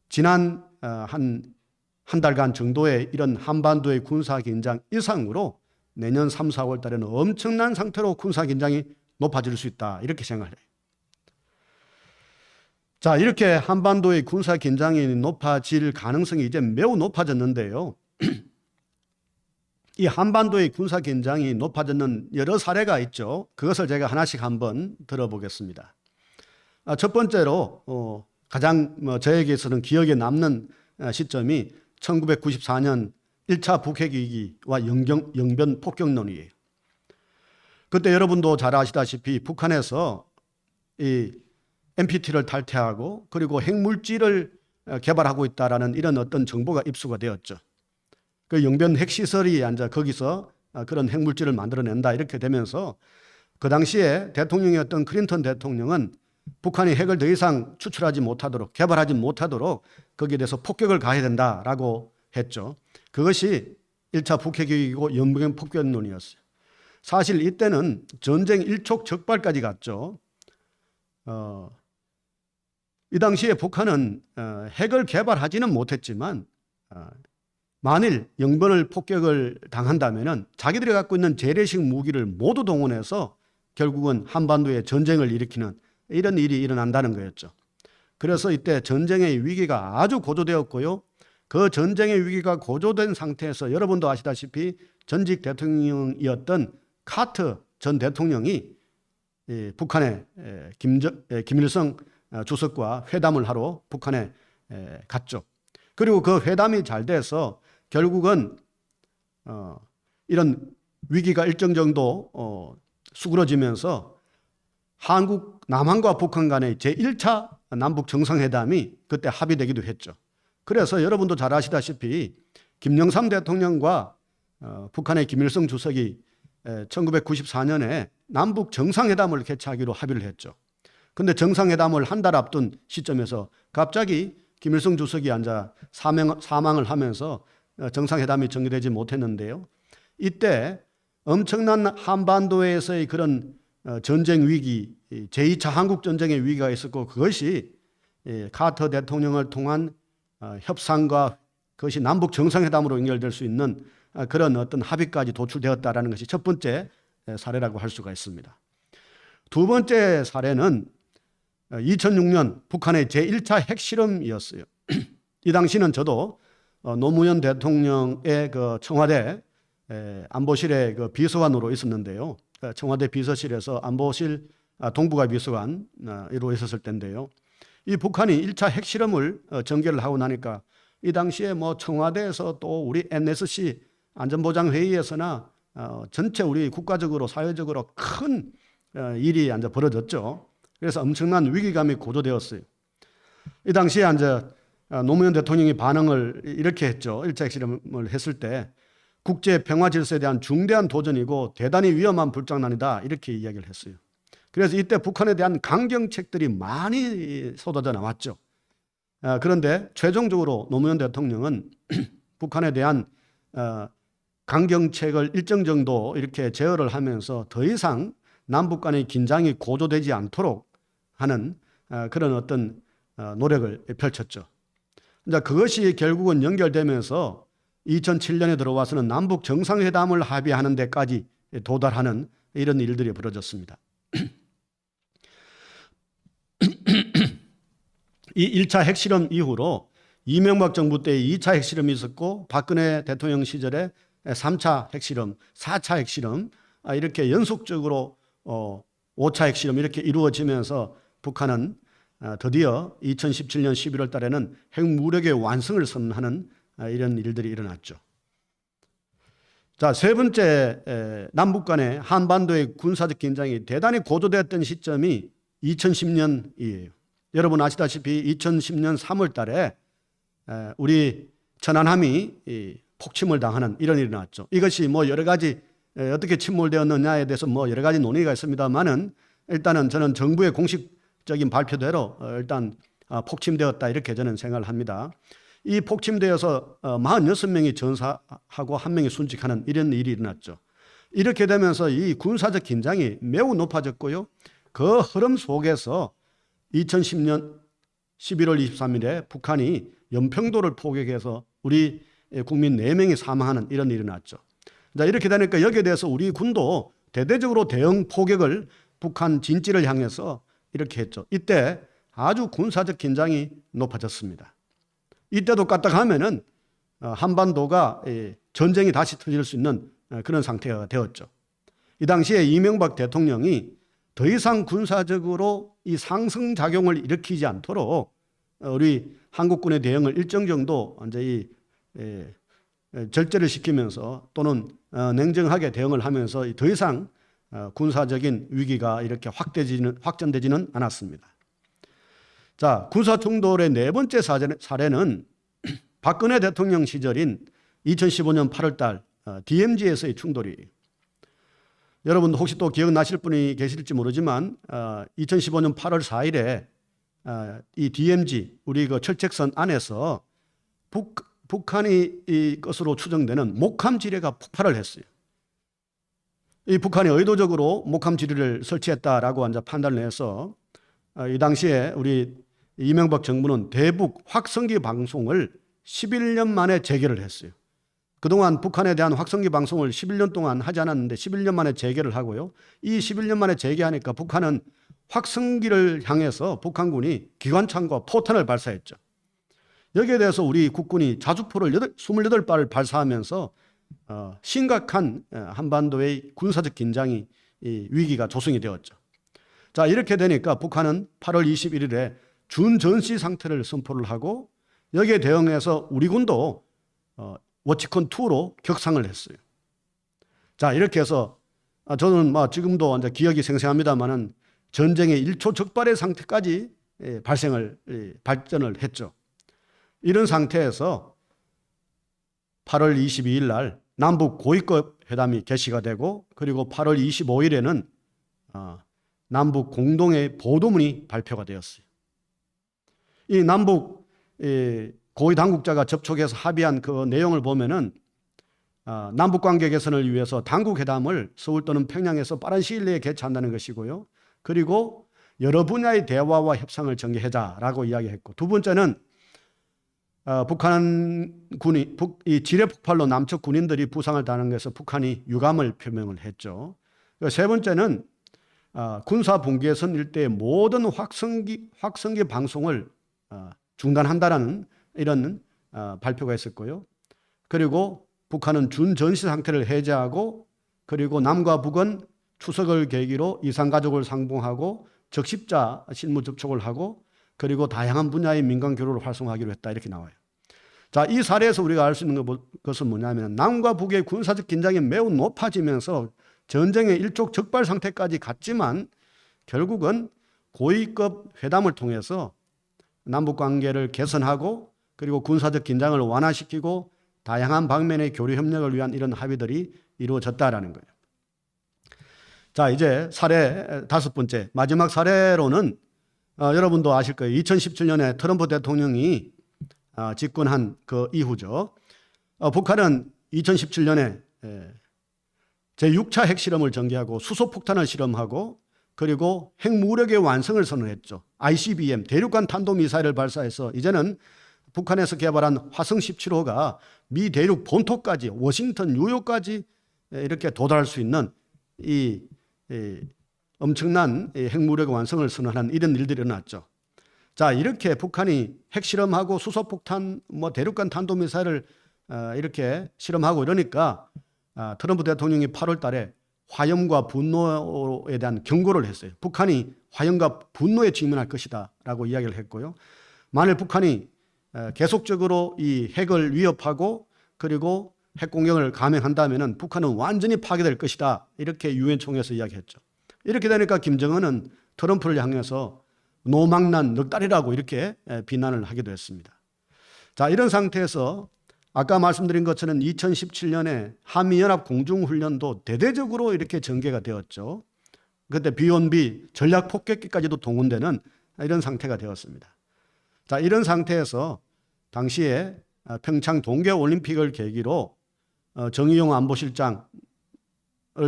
지난 한 달간 정도의 이런 한반도의 군사긴장 이상으로 내년 3, 4월 달에는 엄청난 상태로 군사긴장이 높아질 수 있다, 이렇게 생각을 해요. 자, 이렇게 한반도의 군사긴장이 높아질 가능성이 이제 매우 높아졌는데요. 이 한반도의 군사긴장이 높아졌는 여러 사례가 있죠. 그것을 제가 하나씩 한번 들어보겠습니다. 첫 번째로 가장 저에게서는 기억에 남는 시점이 1994년 1차 북핵위기와 영변 폭격론이에요. 그때 여러분도 잘 아시다시피 북한에서 이 NPT를 탈퇴하고 그리고 핵물질을 개발하고 있다라는 이런 어떤 정보가 입수가 되었죠. 그 영변 핵시설이 앉아 거기서 그런 핵물질을 만들어낸다, 이렇게 되면서 그 당시에 대통령이었던 클린턴 대통령은 북한이 핵을 더 이상 추출하지 못하도록, 개발하지 못하도록 거기에 대해서 폭격을 가해야 된다라고 했죠. 그것이 1차 북핵위기고 영변 폭격론이었어요. 사실 이때는 전쟁 일촉즉발까지 갔죠. 이 당시에 북한은 핵을 개발하지는 못했지만 만일 영변을 폭격을 당한다면 자기들이 갖고 있는 재래식 무기를 모두 동원해서 결국은 한반도에 전쟁을 일으키는 이런 일이 일어난다는 거였죠. 그래서 이때 전쟁의 위기가 아주 고조되었고요. 그 전쟁의 위기가 고조된 상태에서 여러분도 아시다시피 전직 대통령이었던 카터 전 대통령이 북한의 김일성 주석과 회담을 하러 북한에 갔죠. 그리고 그 회담이 잘 돼서 결국은 이런 위기가 일정 정도 수그러지면서 남한과 북한 간의 제1차 남북 정상회담이 그때 합의되기도 했죠. 그래서 여러분도 잘 아시다시피 김영삼 대통령과 북한의 김일성 주석이 1994년에 남북 정상회담을 개최하기로 합의를 했죠. 그런데 정상회담을 한 달 앞둔 시점에서 갑자기 김일성 주석이 앉아 사망을 하면서 정상회담이 전개되지 못했는데요. 이때 엄청난 한반도에서의 그런 전쟁 위기, 제2차 한국전쟁의 위기가 있었고, 그것이 카터 대통령을 통한 협상과 그것이 남북 정상회담으로 연결될 수 있는 그런 어떤 합의까지 도출되었다는 것이 첫 번째 사례라고 할 수가 있습니다. 두 번째 사례는 2006년 북한의 제1차 핵실험이었어요. 이 당시는 저도 노무현 대통령의 그 청와대 안보실의 그 비서관으로 있었는데요. 청와대 비서실에서 안보실 동북아 비서관으로 있었을 때인데요. 이 북한이 1차 핵실험을 전개를 하고 나니까 이 당시에 뭐 청와대에서 또 우리 NSC 안전보장회의에서나 전체 우리 국가적으로 사회적으로 큰 일이 앉아 벌어졌죠. 그래서 엄청난 위기감이 고조되었어요. 이 당시에 앉아 노무현 대통령이 반응을 이렇게 했죠. 1차 핵실험을 했을 때 국제 평화 질서에 대한 중대한 도전이고 대단히 위험한 불장난이다, 이렇게 이야기를 했어요. 그래서 이때 북한에 대한 강경책들이 많이 쏟아져 나왔죠. 그런데 최종적으로 노무현 대통령은 북한에 대한 강경책을 일정 정도 이렇게 제어를 하면서 더 이상 남북 간의 긴장이 고조되지 않도록 하는 그런 어떤 노력을 펼쳤죠. 이제 그것이 결국은 연결되면서 2007년에 들어와서는 남북 정상회담을 합의하는 데까지 도달하는 이런 일들이 벌어졌습니다. 이 1차 핵실험 이후로 이명박 정부 때 2차 핵실험이 있었고, 박근혜 대통령 시절에 3차 핵실험, 4차 핵실험, 이렇게 연속적으로 5차 핵실험 이렇게 이루어지면서 북한은 드디어 2017년 11월 달에는 핵무력의 완성을 선언하는 이런 일들이 일어났죠. 자, 세 번째, 남북 간의 한반도의 군사적 긴장이 대단히 고조되었던 시점이 2010년이에요. 여러분 아시다시피 2010년 3월 달에 우리 천안함이 폭침을 당하는 이런 일이 났죠. 이것이 뭐 여러 가지 어떻게 침몰되었느냐에 대해서 뭐 여러 가지 논의가 있습니다만은 일단은 저는 정부의 공식적인 발표대로 일단 폭침되었다 이렇게 저는 생각을 합니다. 이 폭침되어서 46명이 전사하고 1명이 순직하는 이런 일이 일어났죠. 이렇게 되면서 이 군사적 긴장이 매우 높아졌고요. 그 흐름 속에서 2010년 11월 23일에 북한이 연평도를 포격해서 우리 국민 4명이 사망하는 이런 일이 났죠. 자, 이렇게 되니까 여기에 대해서 우리 군도 대대적으로 대응 포격을 북한 진지를 향해서 이렇게 했죠. 이때 아주 군사적 긴장이 높아졌습니다. 이때도 까딱하면은 한반도가 전쟁이 다시 터질 수 있는 그런 상태가 되었죠. 이 당시에 이명박 대통령이 더 이상 군사적으로 이 상승작용을 일으키지 않도록 우리 한국군의 대응을 일정 정도 이제 절제를 시키면서 또는 냉정하게 대응을 하면서 더 이상 군사적인 위기가 이렇게 확전되지는 않았습니다. 자, 군사 충돌의 4번째 사례는 박근혜 대통령 시절인 2015년 8월 달 DMZ에서의 충돌이에요. 여러분 혹시 또 기억나실 분이 계실지 모르지만 2015년 8월 4일에 이 DMZ 우리 그 철책선 안에서 북한이 이 것으로 추정되는 목함 지뢰가 폭발을 했어요. 이 북한이 의도적으로 목함 지뢰를 설치했다라고 이제 판단을 해서 이 당시에 우리 이명박 정부는 대북 확성기 방송을 11년 만에 재개를 했어요. 그동안 북한에 대한 확성기 방송을 11년 동안 하지 않았는데 11년 만에 재개를 하고요. 이 11년 만에 재개하니까 북한은 확성기를 향해서 북한군이 기관창과 포탄을 발사했죠. 여기에 대해서 우리 국군이 자주포를 28발을 발사하면서 심각한 한반도의 군사적 긴장이 위기가 조성이 되었죠. 자, 이렇게 되니까 북한은 8월 21일에 준전시 상태를 선포를 하고 여기에 대응해서 우리 군도 워치콘2로 격상을 했어요. 자, 이렇게 해서 저는 지금도 이제 기억이 생생합니다만은 전쟁의 1초 적발의 상태까지 발전을 했죠. 이런 상태에서 8월 22일 날 남북 고위급 회담이 개시가 되고 그리고 8월 25일에는 남북 공동의 보도문이 발표가 되었어요. 이 남북 고위 당국자가 접촉해서 합의한 그 내용을 보면은 남북 관계 개선을 위해서 당국 회담을 서울 또는 평양에서 빠른 시일 내에 개최한다는 것이고요. 그리고 여러 분야의 대화와 협상을 전개하자라고 이야기했고, 두 번째는 북한군이 이 지뢰 폭발로 남측 군인들이 부상을 당한 것에서 북한이 유감을 표명을 했죠. 세 번째는 군사 분계선 일대의 모든 확성기 방송을 중단한다라는 이런 발표가 있었고요. 그리고 북한은 준전시 상태를 해제하고 그리고 남과 북은 추석을 계기로 이산가족을 상봉하고 적십자 실무 접촉을 하고 그리고 다양한 분야의 민간 교류를 활성화하기로 했다 이렇게 나와요. 자, 이 사례에서 우리가 알 수 있는 것은 뭐냐면 남과 북의 군사적 긴장이 매우 높아지면서 전쟁의 일촉즉발 상태까지 갔지만 결국은 고위급 회담을 통해서 남북 관계를 개선하고 그리고 군사적 긴장을 완화시키고 다양한 방면의 교류 협력을 위한 이런 합의들이 이루어졌다라는 거예요. 자, 이제 사례 5번째 마지막 사례로는 여러분도 아실 거예요. 2017년에 트럼프 대통령이 집권한 그 이후죠. 북한은 2017년에 제6차 핵실험을 전개하고 수소폭탄을 실험하고 그리고 핵무력의 완성을 선언했죠. ICBM 대륙간 탄도미사일을 발사해서 이제는 북한에서 개발한 화성 17호가 미 대륙 본토까지 워싱턴, 뉴욕까지 이렇게 도달할 수 있는 이 엄청난 핵무력의 완성을 선언한 이런 일들이 일어났죠. 자, 이렇게 북한이 핵실험하고 수소폭탄, 대륙간 탄도미사일을 이렇게 실험하고 이러니까 트럼프 대통령이 8월 달에 화염과 분노에 대한 경고를 했어요. 북한이 화염과 분노에 직면할 것이다 라고 이야기를 했고요. 만일 북한이 계속적으로 이 핵을 위협하고 그리고 핵공격을 감행한다면 북한은 완전히 파괴될 것이다 이렇게 유엔 총회에서 이야기했죠. 이렇게 되니까 김정은은 트럼프를 향해서 노망난 넉달이라고 이렇게 비난을 하기도 했습니다. 자, 이런 상태에서 아까 말씀드린 것처럼 2017년에 한미연합 공중훈련도 대대적으로 이렇게 전개가 되었죠. 그때 B1B 전략 폭격기까지도 동원되는 이런 상태가 되었습니다. 자, 이런 상태에서 당시에 평창 동계올림픽을 계기로 정의용 안보실장을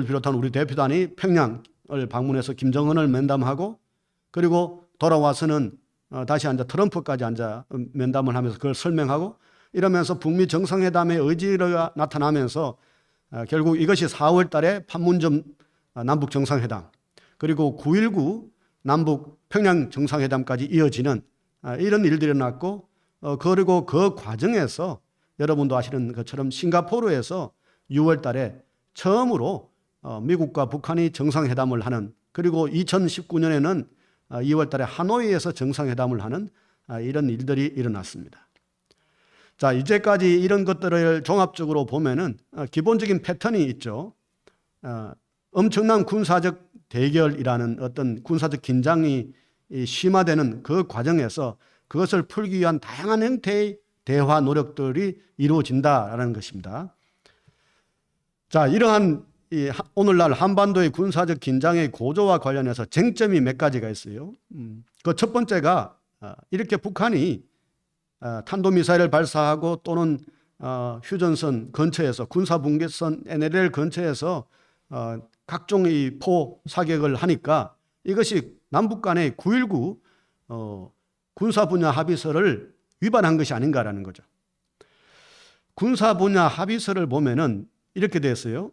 비롯한 우리 대표단이 평양을 방문해서 김정은을 면담하고 그리고 돌아와서는 다시 트럼프까지 면담을 하면서 그걸 설명하고 이러면서 북미 정상회담의 의지가 나타나면서 결국 이것이 4월 달에 판문점 남북 정상회담 그리고 9.19 남북 평양 정상회담까지 이어지는 이런 일들이 일어났고 그리고 그 과정에서 여러분도 아시는 것처럼 싱가포르에서 6월 달에 처음으로 미국과 북한이 정상회담을 하는 그리고 2019년에는 2월 달에 하노이에서 정상회담을 하는 이런 일들이 일어났습니다. 자, 이제까지 이런 것들을 종합적으로 보면은 기본적인 패턴이 있죠. 엄청난 군사적 대결이라는 어떤 군사적 긴장이 심화되는 그 과정에서 그것을 풀기 위한 다양한 형태의 대화 노력들이 이루어진다라는 것입니다. 자, 이러한 오늘날 한반도의 군사적 긴장의 고조와 관련해서 쟁점이 몇 가지가 있어요. 그 첫 번째가 이렇게 북한이 탄도미사일을 발사하고 또는 휴전선 근처에서 군사분계선 NLL 근처에서 각종 이 포 사격을 하니까 이것이 남북 간의 9.19 군사 분야 합의서를 위반한 것이 아닌가라는 거죠. 군사 분야 합의서를 보면은 이렇게 되어 있어요.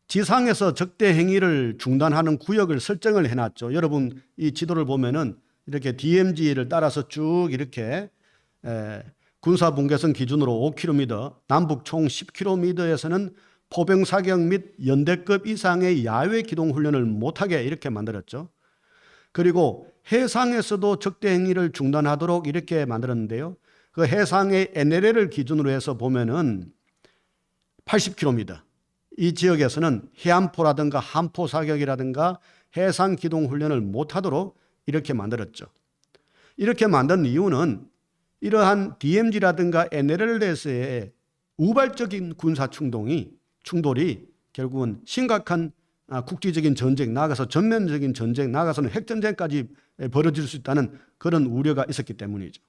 지상에서 적대 행위를 중단하는 구역을 설정을 해놨죠. 여러분 이 지도를 보면은 이렇게 DMZ를 따라서 쭉 이렇게 군사 분계선 기준으로 5km, 남북 총 10km에서는 포병 사격 및 연대급 이상의 야외 기동 훈련을 못하게 이렇게 만들었죠. 그리고 해상에서도 적대 행위를 중단하도록 이렇게 만들었는데요. 그 해상의 NLL을 기준으로 해서 보면은 80km. 이 지역에서는 해안포라든가 함포 사격이라든가 해상 기동 훈련을 못하도록 이렇게 만들었죠. 이렇게 만든 이유는 이러한 DMZ라든가 NLL에서의 우발적인 군사 충돌이 결국은 심각한 국지적인 전쟁, 나아가서 전면적인 전쟁, 나아가서는 핵전쟁까지 벌어질 수 있다는 그런 우려가 있었기 때문이죠.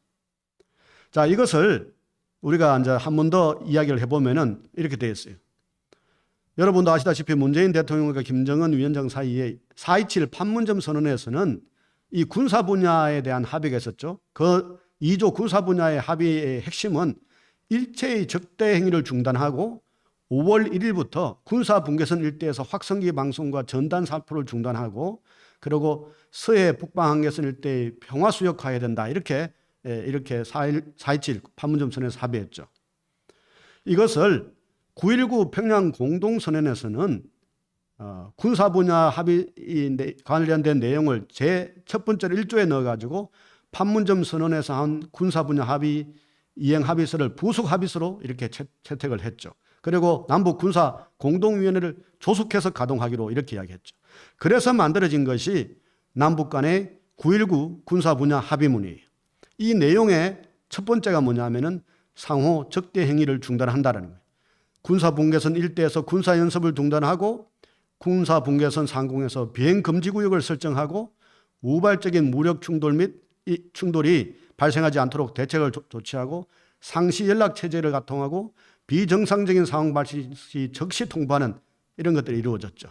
자, 이것을 우리가 이제 한 번 더 이야기를 해보면은 이렇게 되어 있어요. 여러분도 아시다시피 문재인 대통령과 김정은 위원장 사이에 4.27 판문점 선언에서는 이 군사 분야에 대한 합의가 있었죠. 그 2조 군사 분야의 합의의 핵심은 일체의 적대 행위를 중단하고 5월 1일부터 군사 분계선 일대에서 확성기 방송과 전단 살포를 중단하고 그리고 서해 북방 한계선 일대의 평화 수역화해야 된다. 이렇게 4.27 판문점 선언에서 합의했죠. 이것을 9.19 평양 공동선언에서는 군사 분야 합의 관련된 내용을 제 첫 번째 1조에 넣어가지고 판문점 선언에서 한 군사 분야 합의 이행 합의서를 부속 합의서로 이렇게 채택을 했죠. 그리고 남북 군사 공동위원회를 조속해서 가동하기로 이렇게 이야기했죠. 그래서 만들어진 것이 남북 간의 9.19 군사 분야 합의문이에요. 이 내용의 첫 번째가 뭐냐면은 상호 적대 행위를 중단한다는 거예요. 군사 분계선 일대에서 군사 연습을 중단하고 군사 분계선 상공에서 비행 금지 구역을 설정하고 우발적인 무력 충돌 및 이 충돌이 발생하지 않도록 대책을 조치하고 상시 연락 체제를 가통하고 비정상적인 상황 발생 시 즉시 통보하는 이런 것들이 이루어졌죠.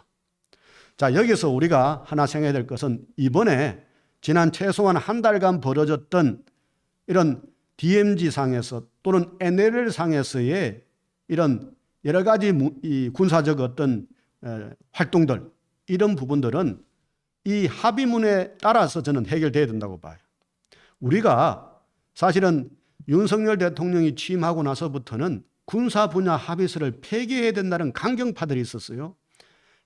자, 여기서 우리가 하나 생각해야 될 것은 이번에 지난 최소한 한 달간 벌어졌던 이런 DMZ 상에서 또는 NLL 상에서의 이런 여러 가지 이 군사적 어떤 활동들 이런 부분들은 이 합의문에 따라서 저는 해결돼야 된다고 봐요. 우리가 사실은 윤석열 대통령이 취임하고 나서부터는 군사 분야 합의서를 폐기해야 된다는 강경파들이 있었어요.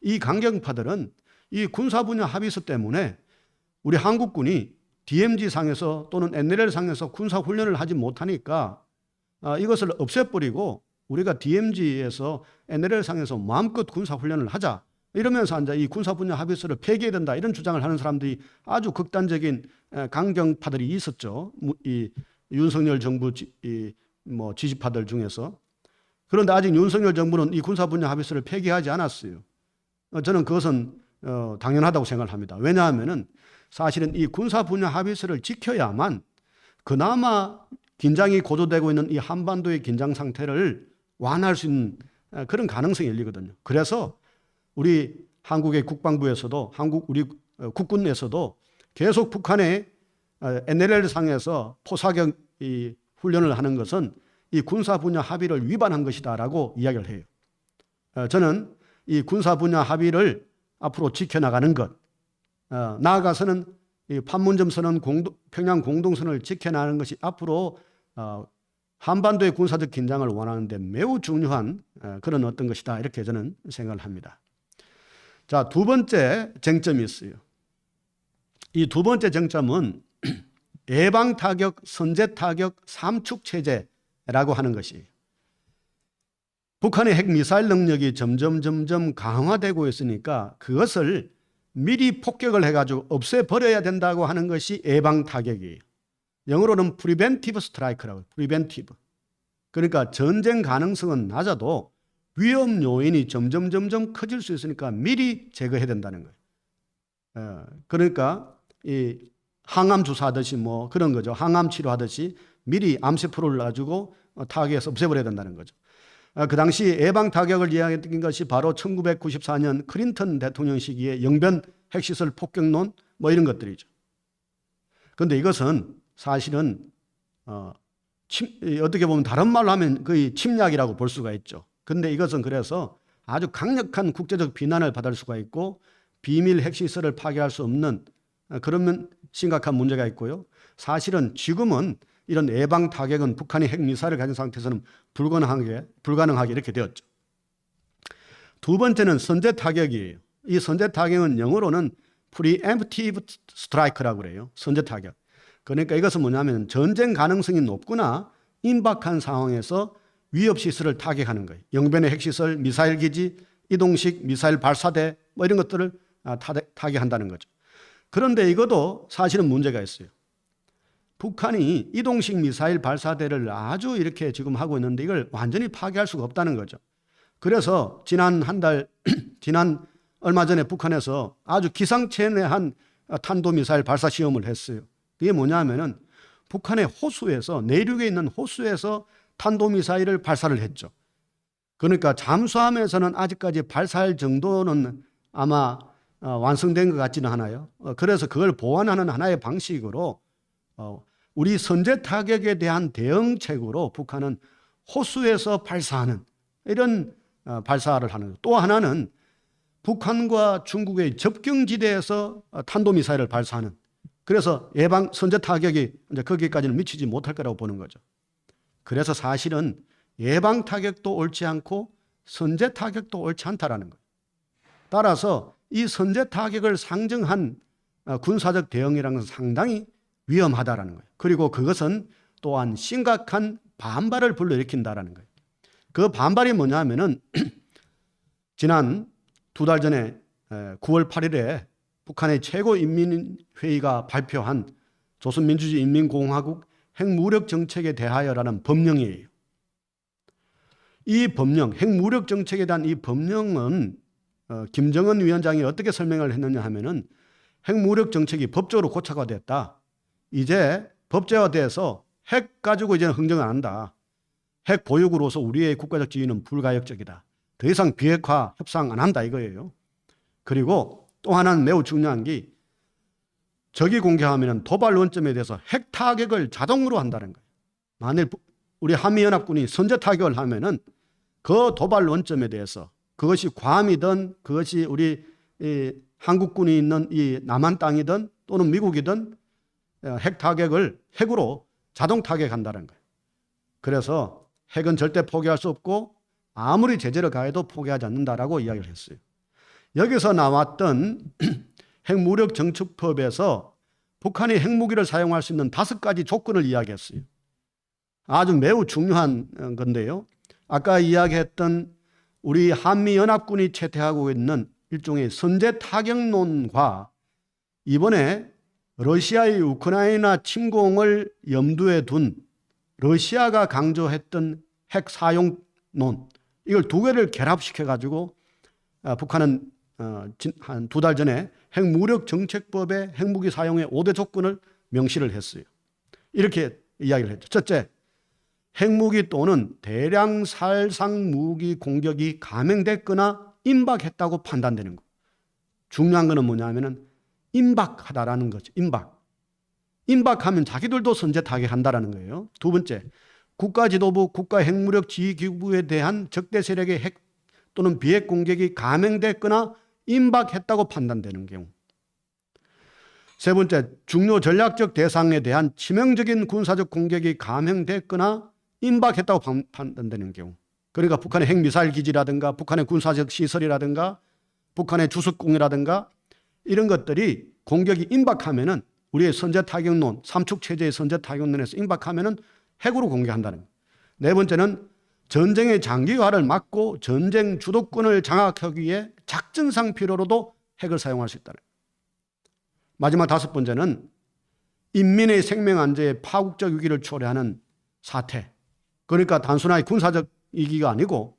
이 강경파들은 이 군사 분야 합의서 때문에 우리 한국군이 DMZ 상에서 또는 NLL 상에서 군사 훈련을 하지 못하니까 이것을 없애버리고 우리가 DMZ에서 NLL 상에서 마음껏 군사 훈련을 하자. 이러면서 이제 이 군사 분야 합의서를 폐기해야 된다. 이런 주장을 하는 사람들이 아주 극단적인 강경파들이 있었죠. 이 윤석열 정부 뭐 지지파들 중에서. 그런데 아직 윤석열 정부는 이 군사 분야 합의서를 폐기하지 않았어요. 저는 그것은 당연하다고 생각을 합니다. 왜냐하면은 사실은 이 군사 분야 합의서를 지켜야만 그나마 긴장이 고조되고 있는 이 한반도의 긴장 상태를 완화할 수 있는 그런 가능성이 열리거든요. 그래서 우리 한국의 국방부에서도 우리 국군에서도 계속 북한의 NLL 상에서 포사격 훈련을 하는 것은 이 군사 분야 합의를 위반한 것이다라고 이야기를 해요. 저는 이 군사 분야 합의를 앞으로 지켜나가는 것, 나아가서는 이 판문점 선언 평양 공동선언을 지켜나가는 것이 앞으로 한반도의 군사적 긴장을 완화하는 데 매우 중요한 그런 어떤 것이다, 이렇게 저는 생각을 합니다. 자, 두 번째 쟁점이 있어요. 이 두 번째 쟁점은 예방 타격, 선제 타격, 삼축 체제라고 하는 것이, 북한의 핵 미사일 능력이 점점 강화되고 있으니까 그것을 미리 폭격을 해가지고 없애버려야 된다고 하는 것이 예방 타격이에요. 영어로는 프리벤티브 스트라이크라고 해요. 프리벤티브. 그러니까 전쟁 가능성은 낮아도 위험 요인이 점점 커질 수 있으니까 미리 제거해야 된다는 거예요. 그러니까 이 항암 주사하듯이 뭐 그런 거죠. 항암 치료하듯이 미리 암세포를 놔주고 타격해서 없애버려야 된다는 거죠. 그 당시 예방 타격을 이야기했던 것이 바로 1994년 클린턴 대통령 시기에 영변 핵시설 폭격론 뭐 이런 것들이죠. 그런데 이것은 사실은 어떻게 보면 다른 말로 하면 거의 침략이라고 볼 수가 있죠. 그런데 이것은 그래서 아주 강력한 국제적 비난을 받을 수가 있고 비밀 핵시설을 파괴할 수 없는 그러면 심각한 문제가 있고요. 사실은 지금은 이런 예방 타격은 북한이 핵미사일을 가진 상태에서는 불가능하게 이렇게 되었죠. 두 번째는 선제 타격이에요. 이 선제 타격은 영어로는 preemptive strike라고 그래요. 선제 타격. 그러니까 이것은 뭐냐면 전쟁 가능성이 높거나 임박한 상황에서 위협 시설을 타격하는 거예요. 영변의 핵시설, 미사일 기지, 이동식 미사일 발사대 뭐 이런 것들을 타격한다는 거죠. 그런데 이것도 사실은 문제가 있어요. 북한이 이동식 미사일 발사대를 아주 이렇게 지금 하고 있는데 이걸 완전히 파괴할 수가 없다는 거죠. 그래서 지난 얼마 전에 북한에서 아주 기상천외한 탄도미사일 발사 시험을 했어요. 그게 뭐냐면은 북한의 호수에서, 내륙에 있는 호수에서 탄도미사일을 발사를 했죠. 그러니까 잠수함에서는 아직까지 발사할 정도는 아마 완성된 것 같지는 않아요. 그래서 그걸 보완하는 하나의 방식으로 우리 선제 타격에 대한 대응책으로 북한은 호수에서 발사하는 이런 발사를 하는 거예요. 또 하나는 북한과 중국의 접경지대에서 탄도미사일을 발사하는, 그래서 예방 선제 타격이 이제 거기까지는 미치지 못할 거라고 보는 거죠. 그래서 사실은 예방 타격도 옳지 않고 선제 타격도 옳지 않다라는 거예요. 따라서 이 선제 타격을 상정한 군사적 대응이라는 것은 상당히 위험하다라는 거예요. 그리고 그것은 또한 심각한 반발을 불러일으킨다라는 거예요. 그 반발이 뭐냐면은 지난 2달 전에 9월 8일에 북한의 최고인민회의가 발표한 조선민주주의 인민공화국 핵무력 정책에 대하여라는 법령이에요. 이 법령, 핵무력 정책에 대한 이 법령은 김정은 위원장이 어떻게 설명을 했느냐 하면은 핵무력 정책이 법적으로 고착화됐다. 이제 법제화돼서 핵 가지고 이제는 흥정을 안 한다. 핵 보유국으로서 우리의 국가적 지위는 불가역적이다. 더 이상 비핵화 협상 안 한다 이거예요. 그리고 또 하나는 매우 중요한 게 적이 공개하면 도발 원점에 대해서 핵 타격을 자동으로 한다는 거예요. 만일 우리 한미연합군이 선제 타격을 하면은 그 도발 원점에 대해서 그것이 괌이든 그것이 우리 한국군이 있는 이 남한 땅이든 또는 미국이든 핵 타격을 핵으로 자동 타격한다는 거예요. 그래서 핵은 절대 포기할 수 없고 아무리 제재를 가해도 포기하지 않는다라고 이야기를 했어요. 여기서 나왔던 핵무력 정축법에서 북한이 핵무기를 사용할 수 있는 5가지 조건을 이야기했어요. 아주 매우 중요한 건데요. 아까 이야기했던 우리 한미연합군이 채택하고 있는 일종의 선제 타격론과 이번에 러시아의 우크라이나 침공을 염두에 둔 러시아가 강조했던 핵 사용론, 이걸 두 개를 결합시켜가지고 북한은 한 2달 전에 핵무력 정책법에 핵무기 사용의 5대 조건을 명시를 했어요. 이렇게 이야기를 했죠. 첫째, 핵무기 또는 대량 살상 무기 공격이 감행됐거나 임박했다고 판단되는 거. 중요한 거는 뭐냐면은 임박하다라는 거죠. 임박하면 자기들도 선제 타격한다라는 거예요. 두 번째, 국가지도부, 국가핵무력 지휘기구에 대한 적대 세력의 핵 또는 비핵 공격이 감행됐거나 임박했다고 판단되는 경우. 세 번째, 중요 전략적 대상에 대한 치명적인 군사적 공격이 감행됐거나 임박했다고 판단되는 경우. 그러니까 북한의 핵미사일 기지라든가 북한의 군사적 시설이라든가 북한의 주석공이라든가 이런 것들이 공격이 임박하면은 우리의 선제 타격론, 삼축 체제의 선제 타격론에서 임박하면은 핵으로 공격한다는 거예요. 네 번째는 전쟁의 장기화를 막고 전쟁 주도권을 장악하기 위해 작전상 필요로도 핵을 사용할 수 있다는 거예요. 마지막 다섯 번째는 인민의 생명 안전에 파국적 위기를 초래하는 사태. 그러니까 단순하게 군사적 위기가 아니고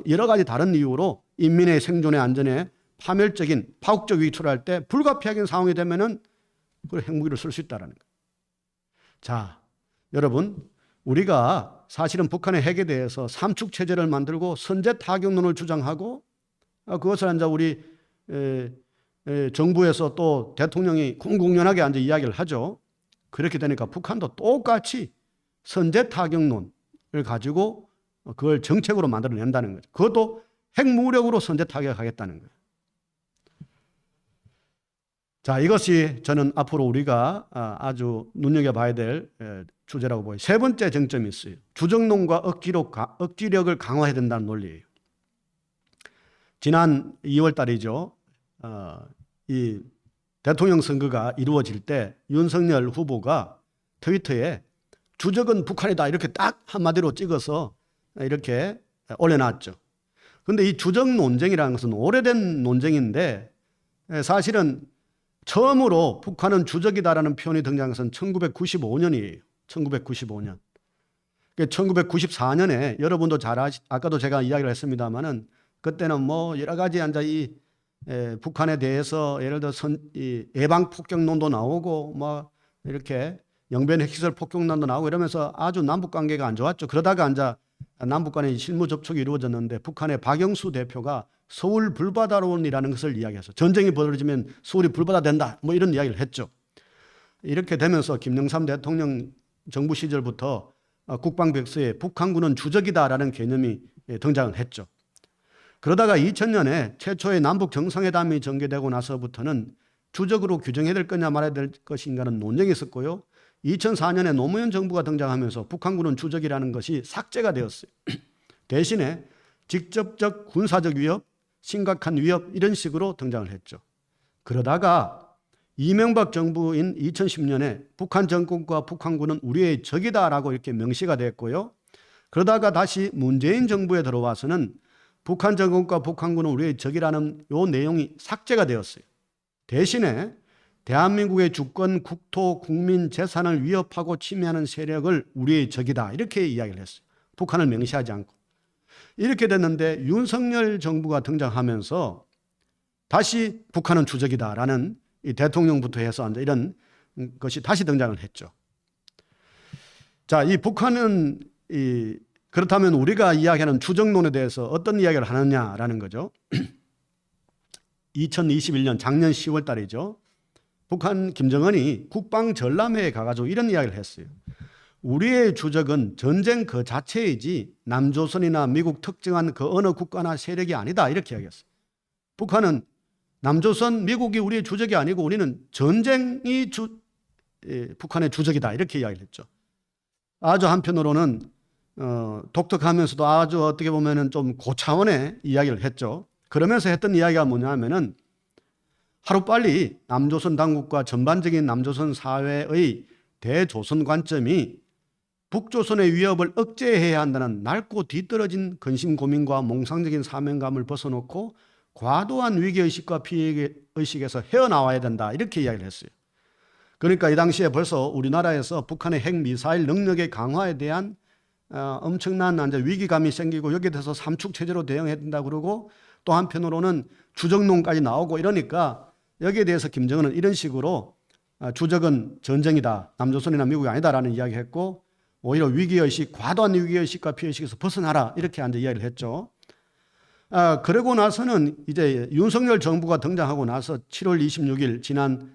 여러 가지 다른 이유로 인민의 생존의 안전에 파멸적인 파국적 위기 초래할 때 불가피하게 상황이 되면은 그 핵무기를 쓸 수 있다는 거예요. 자, 여러분, 우리가 사실은 북한의 핵에 대해서 삼축 체제를 만들고 선제 타격론을 주장하고 그것을 이제 우리 정부에서 또 대통령이 공공연하게 앉아 이야기를 하죠. 그렇게 되니까 북한도 똑같이 선제 타격론을 가지고 그걸 정책으로 만들어낸다는 거죠. 그것도 핵무력으로 선제 타격하겠다는 거예요. 자, 이것이 저는 앞으로 우리가 아주 눈여겨봐야 될 주제라고 보여요. 세 번째 쟁점이 있어요. 주정론과 억지력을 강화해야 된다는 논리예요. 지난 2월 달이죠. 이 대통령 선거가 이루어질 때 윤석열 후보가 트위터에 주적은 북한이다 이렇게 딱 한마디로 찍어서 이렇게 올려놨죠. 그런데 이 주적 논쟁이라는 것은 오래된 논쟁인데 사실은 처음으로 북한은 주적이다라는 표현이 등장한 것은 1995년이에요. 1995년. 1994년에 여러분도 아까도 제가 이야기를 했습니다만은 그때는 뭐 여러 가지 북한에 대해서 예를 들어 예방 폭격론도 나오고 뭐 이렇게 영변 핵시설 폭격론도 나오고 이러면서 아주 남북 관계가 안 좋았죠. 그러다가 남북 간의 실무 접촉이 이루어졌는데 북한의 박영수 대표가 서울 불바다론이라는 것을 이야기해서 전쟁이 벌어지면 서울이 불바다 된다 뭐 이런 이야기를 했죠. 이렇게 되면서 김영삼 대통령 정부 시절부터 국방백서에 북한군은 주적이다라는 개념이 등장을 했죠. 그러다가 2000년에 최초의 남북 정상회담이 전개되고 나서부터는 주적으로 규정해야 될 거냐 말아야 될 것인가는 논쟁이 있었고요. 2004년에 노무현 정부가 등장하면서 북한군은 주적이라는 것이 삭제가 되었어요. 대신에 직접적 군사적 위협, 심각한 위협 이런 식으로 등장을 했죠. 그러다가 이명박 정부인 2010년에 북한 정권과 북한군은 우리의 적이다라고 이렇게 명시가 됐고요. 그러다가 다시 문재인 정부에 들어와서는 북한 정권과 북한군은 우리의 적이라는 요 내용이 삭제가 되었어요. 대신에 대한민국의 주권, 국토, 국민, 재산을 위협하고 침해하는 세력을 우리의 적이다 이렇게 이야기를 했어요. 북한을 명시하지 않고. 이렇게 됐는데 윤석열 정부가 등장하면서 다시 북한은 주적이다라는 이 대통령부터 해서 이런 것이 다시 등장을 했죠. 자, 이 북한은 그렇다면 우리가 이야기하는 주적론에 대해서 어떤 이야기를 하느냐라는 거죠. 2021년 작년 10월 달이죠. 북한 김정은이 국방전람회에 가가지고 이런 이야기를 했어요. 우리의 주적은 전쟁 그 자체이지 남조선이나 미국 특정한 그 어느 국가나 세력이 아니다 이렇게 이야기했어요. 북한은 남조선, 미국이 우리의 주적이 아니고 우리는 전쟁이 북한의 주적이다 이렇게 이야기를 했죠. 아주 한편으로는 독특하면서도 아주 어떻게 보면은 좀 고차원의 이야기를 했죠. 그러면서 했던 이야기가 뭐냐면은 하루빨리 남조선 당국과 전반적인 남조선 사회의 대조선 관점이 북조선의 위협을 억제해야 한다는 낡고 뒤떨어진 근심 고민과 몽상적인 사명감을 벗어놓고 과도한 위기의식과 피해의식에서 헤어나와야 된다 이렇게 이야기를 했어요. 그러니까 이 당시에 벌써 우리나라에서 북한의 핵미사일 능력의 강화에 대한 엄청난 이제 위기감이 생기고 여기에 대해서 삼축 체제로 대응해야 된다 그러고 또 한편으로는 주적론까지 나오고 이러니까 여기에 대해서 김정은은 이런 식으로 주적은 전쟁이다. 남조선이나 미국이 아니다라는 이야기했고 오히려 위기의식, 과도한 위기의식과 피해의식에서 벗어나라 이렇게 이제 이야기를 했죠. 그러고 나서는 이제 윤석열 정부가 등장하고 나서 7월 26일 지난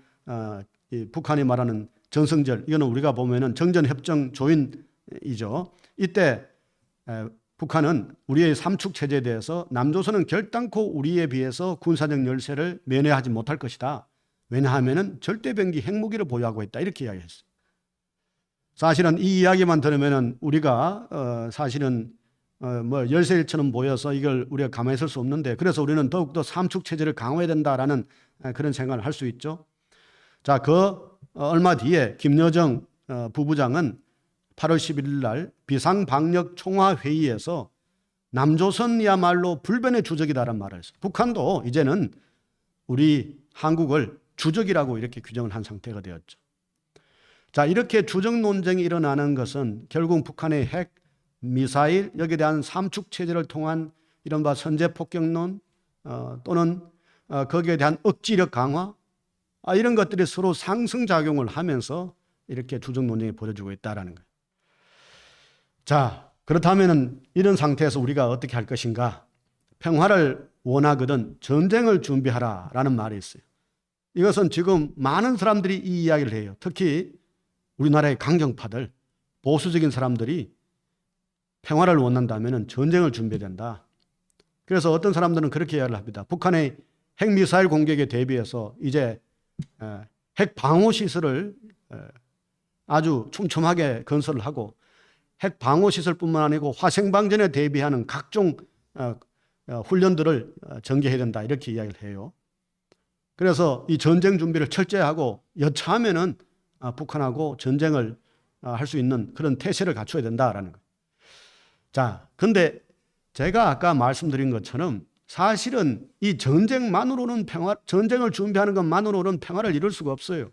이 북한이 말하는 전승절, 이거는 우리가 보면은 정전협정 조인이죠. 이때 북한은 우리의 삼축 체제에 대해서 남조선은 결단코 우리에 비해서 군사적 열세를 면회하지 못할 것이다. 왜냐하면은 절대병기 핵무기를 보유하고 있다. 이렇게 이야기했어요. 사실은 이 이야기만 들으면은 우리가 사실은 뭐 열세일처럼 모여서 이걸 우리가 가만히 있을 수 없는데 그래서 우리는 더욱더 삼축 체제를 강화해야 된다라는 그런 생각을 할 수 있죠. 자, 얼마 뒤에 김여정 부부장은 8월 11일 날 비상방역 총화회의에서 남조선이야말로 불변의 주적이다라는 말을 했어요. 북한도 이제는 우리 한국을 주적이라고 이렇게 규정을 한 상태가 되었죠. 자, 이렇게 주적 논쟁이 일어나는 것은 결국 북한의 핵, 미사일, 여기에 대한 삼축 체제를 통한 이른바 선제폭격론 또는 거기에 대한 억지력 강화 이런 것들이 서로 상승작용을 하면서 이렇게 주적 논쟁이 벌어지고 있다는 거예요. 자, 그렇다면 이런 상태에서 우리가 어떻게 할 것인가? 평화를 원하거든 전쟁을 준비하라라는 말이 있어요. 이것은 지금 많은 사람들이 이 이야기를 해요. 특히 우리나라의 강경파들, 보수적인 사람들이 평화를 원한다면 전쟁을 준비해야 된다. 그래서 어떤 사람들은 그렇게 이야기를 합니다. 북한의 핵미사일 공격에 대비해서 이제 핵 방어 시설을 아주 촘촘하게 건설을 하고 핵 방어 시설뿐만 아니고 화생방전에 대비하는 각종 훈련들을 전개해야 된다. 이렇게 이야기를 해요. 그래서 이 전쟁 준비를 철저히 하고 여차하면은 북한하고 전쟁을 할 수 있는 그런 태세를 갖춰야 된다라는 거예요. 자, 근데 제가 아까 말씀드린 것처럼 사실은 이 전쟁만으로는 전쟁을 준비하는 것만으로는 평화를 이룰 수가 없어요.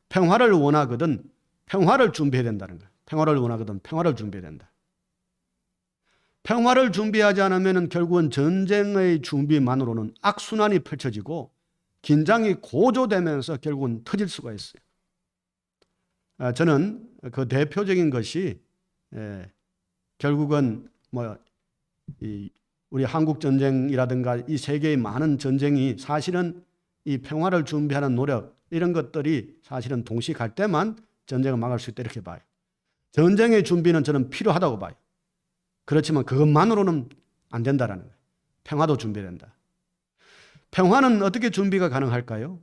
평화를 원하거든 평화를 준비해야 된다는 거예요. 평화를 원하거든 평화를 준비해야 된다. 평화를 준비하지 않으면 결국은 전쟁의 준비만으로는 악순환이 펼쳐지고 긴장이 고조되면서 결국은 터질 수가 있어요. 저는 그 대표적인 것이 결국은 우리 한국 전쟁이라든가 이 세계의 많은 전쟁이 사실은 이 평화를 준비하는 노력 이런 것들이 사실은 동시에 갈 때만 전쟁을 막을 수 있다 이렇게 봐요. 전쟁의 준비는 저는 필요하다고 봐요. 그렇지만 그것만으로는 안 된다라는 거예요. 평화도 준비된다. 평화는 어떻게 준비가 가능할까요?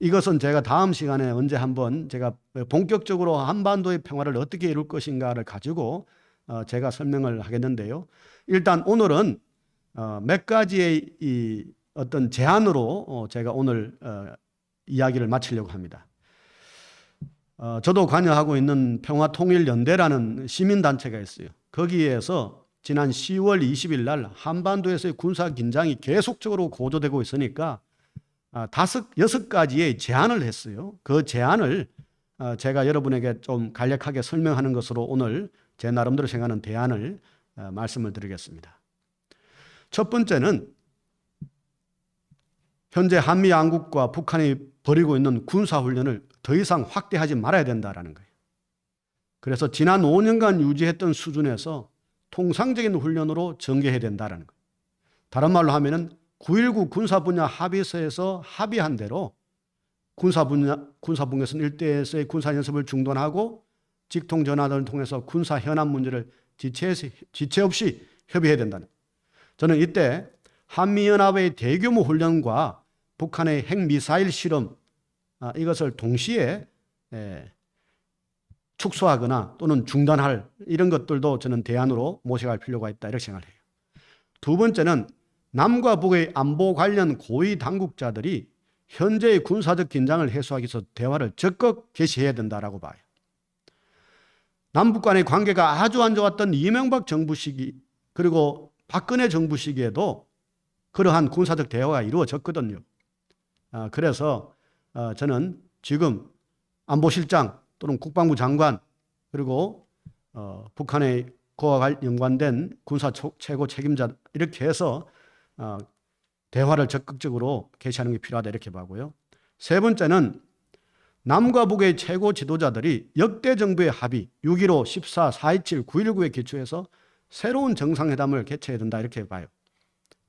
이것은 제가 다음 시간에 언제 한번 제가 본격적으로 한반도의 평화를 어떻게 이룰 것인가를 가지고 제가 설명을 하겠는데요. 일단 오늘은 몇 가지의 이 어떤 제안으로 제가 오늘 이야기를 마치려고 합니다. 저도 관여하고 있는 평화통일연대라는 시민단체가 있어요. 거기에서 지난 10월 20일 날 한반도에서의 군사 긴장이 계속적으로 고조되고 있으니까 6가지의 제안을 했어요. 그 제안을 제가 여러분에게 좀 간략하게 설명하는 것으로 오늘 제 나름대로 생각하는 대안을 말씀을 드리겠습니다. 첫 번째는 현재 한미 양국과 북한이 벌이고 있는 군사훈련을 더 이상 확대하지 말아야 된다는 거예요. 그래서 지난 5년간 유지했던 수준에서 통상적인 훈련으로 전개해야 된다는 거예요. 다른 말로 하면은 9.19 군사분야 합의서에서 합의한 대로 군사분계선 일대에서의 군사연습을 중단하고 직통전화를 통해서 군사 현안 문제를 지체 없이 협의해야 된다는 거예요. 저는 이때 한미연합의 대규모 훈련과 북한의 핵미사일 실험 이것을 동시에 축소하거나 또는 중단할 이런 것들도 저는 대안으로 모셔갈 필요가 있다 이렇게 생각을 해요. 두 번째는 남과 북의 안보 관련 고위 당국자들이 현재의 군사적 긴장을 해소하기 위해서 대화를 적극 개시해야 된다라고 봐요. 남북 간의 관계가 아주 안 좋았던 이명박 정부 시기 그리고 박근혜 정부 시기에도 그러한 군사적 대화가 이루어졌거든요. 그래서 저는 지금 안보실장 또는 국방부 장관 그리고 북한의 그와 연관된 군사 최고 책임자 이렇게 해서 대화를 적극적으로 개시하는 게 필요하다 이렇게 보고요. 세 번째는 남과 북의 최고 지도자들이 역대 정부의 합의 6.15, 14, 4.27, 9.19에 기초해서 새로운 정상회담을 개최해야 된다 이렇게 봐요.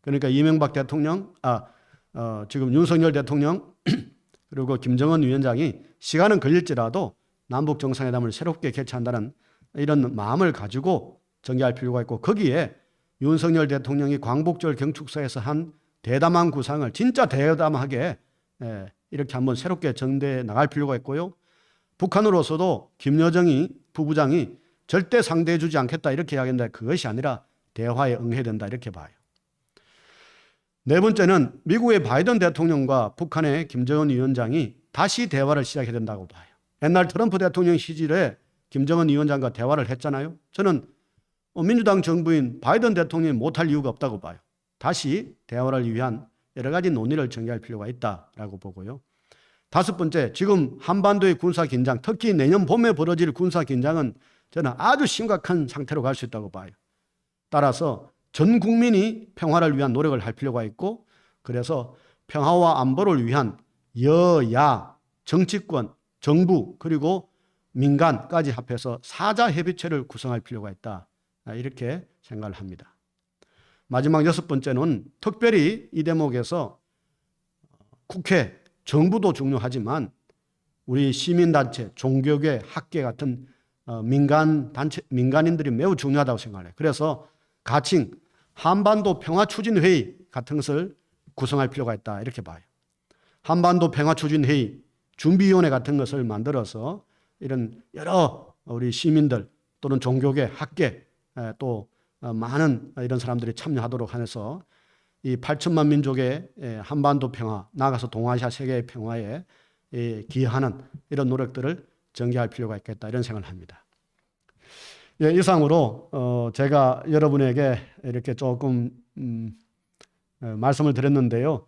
그러니까 이명박 대통령, 지금 윤석열 대통령 그리고 김정은 위원장이 시간은 걸릴지라도 남북 정상회담을 새롭게 개최한다는 이런 마음을 가지고 전개할 필요가 있고 거기에 윤석열 대통령이 광복절 경축사에서 한 대담한 구상을 진짜 대담하게 이렇게 한번 새롭게 전대해 나갈 필요가 있고요. 북한으로서도 김여정이 부부장이 절대 상대해 주지 않겠다 이렇게 이야기했는데 그것이 아니라 대화에 응해야 된다 이렇게 봐요. 네 번째는 미국의 바이든 대통령과 북한의 김정은 위원장이 다시 대화를 시작해야 된다고 봐요. 옛날 트럼프 대통령 시절에 김정은 위원장과 대화를 했잖아요. 저는 민주당 정부인 바이든 대통령이 못할 이유가 없다고 봐요. 다시 대화를 위한 여러 가지 논의를 전개할 필요가 있다라고 보고요. 다섯 번째, 지금 한반도의 군사 긴장, 특히 내년 봄에 벌어질 군사 긴장은 저는 아주 심각한 상태로 갈 수 있다고 봐요. 따라서 전 국민이 평화를 위한 노력을 할 필요가 있고 그래서 평화와 안보를 위한 여야, 정치권, 정부 그리고 민간까지 합해서 사자협의체를 구성할 필요가 있다. 이렇게 생각을 합니다. 마지막 여섯 번째는 특별히 이 대목에서 국회, 정부도 중요하지만 우리 시민단체, 종교계, 학계 같은 민간인들이 매우 중요하다고 생각해요. 그래서 가칭 한반도 평화추진회의 같은 것을 구성할 필요가 있다 이렇게 봐요. 한반도 평화추진회의 준비위원회 같은 것을 만들어서 이런 여러 우리 시민들 또는 종교계, 학계 또 많은 이런 사람들이 참여하도록 해서 이 8천만 민족의 한반도 평화, 나아가서 동아시아 세계의 평화에 기여하는 이런 노력들을 전개할 필요가 있겠다 이런 생각을 합니다. 예, 이상으로 제가 여러분에게 이렇게 조금 말씀을 드렸는데요.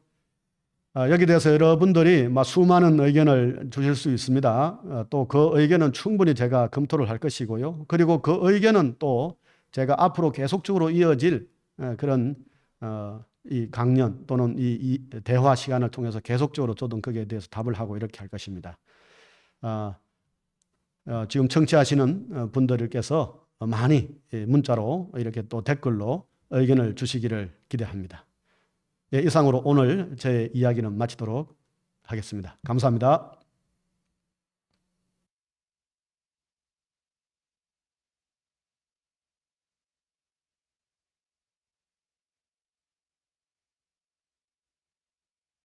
여기 대해서 여러분들이 수많은 의견을 주실 수 있습니다. 또 그 의견은 충분히 제가 검토를 할 것이고요. 그리고 그 의견은 또 제가 앞으로 계속적으로 이어질 그런 이 강연 또는 이 대화 시간을 통해서 계속적으로 저도 거기에 대해서 답을 하고 이렇게 할 것입니다. 지금 청취하시는 분들께서 많이 문자로 이렇게 또 댓글로 의견을 주시기를 기대합니다. 예, 이상으로 오늘 제 이야기는 마치도록 하겠습니다. 감사합니다.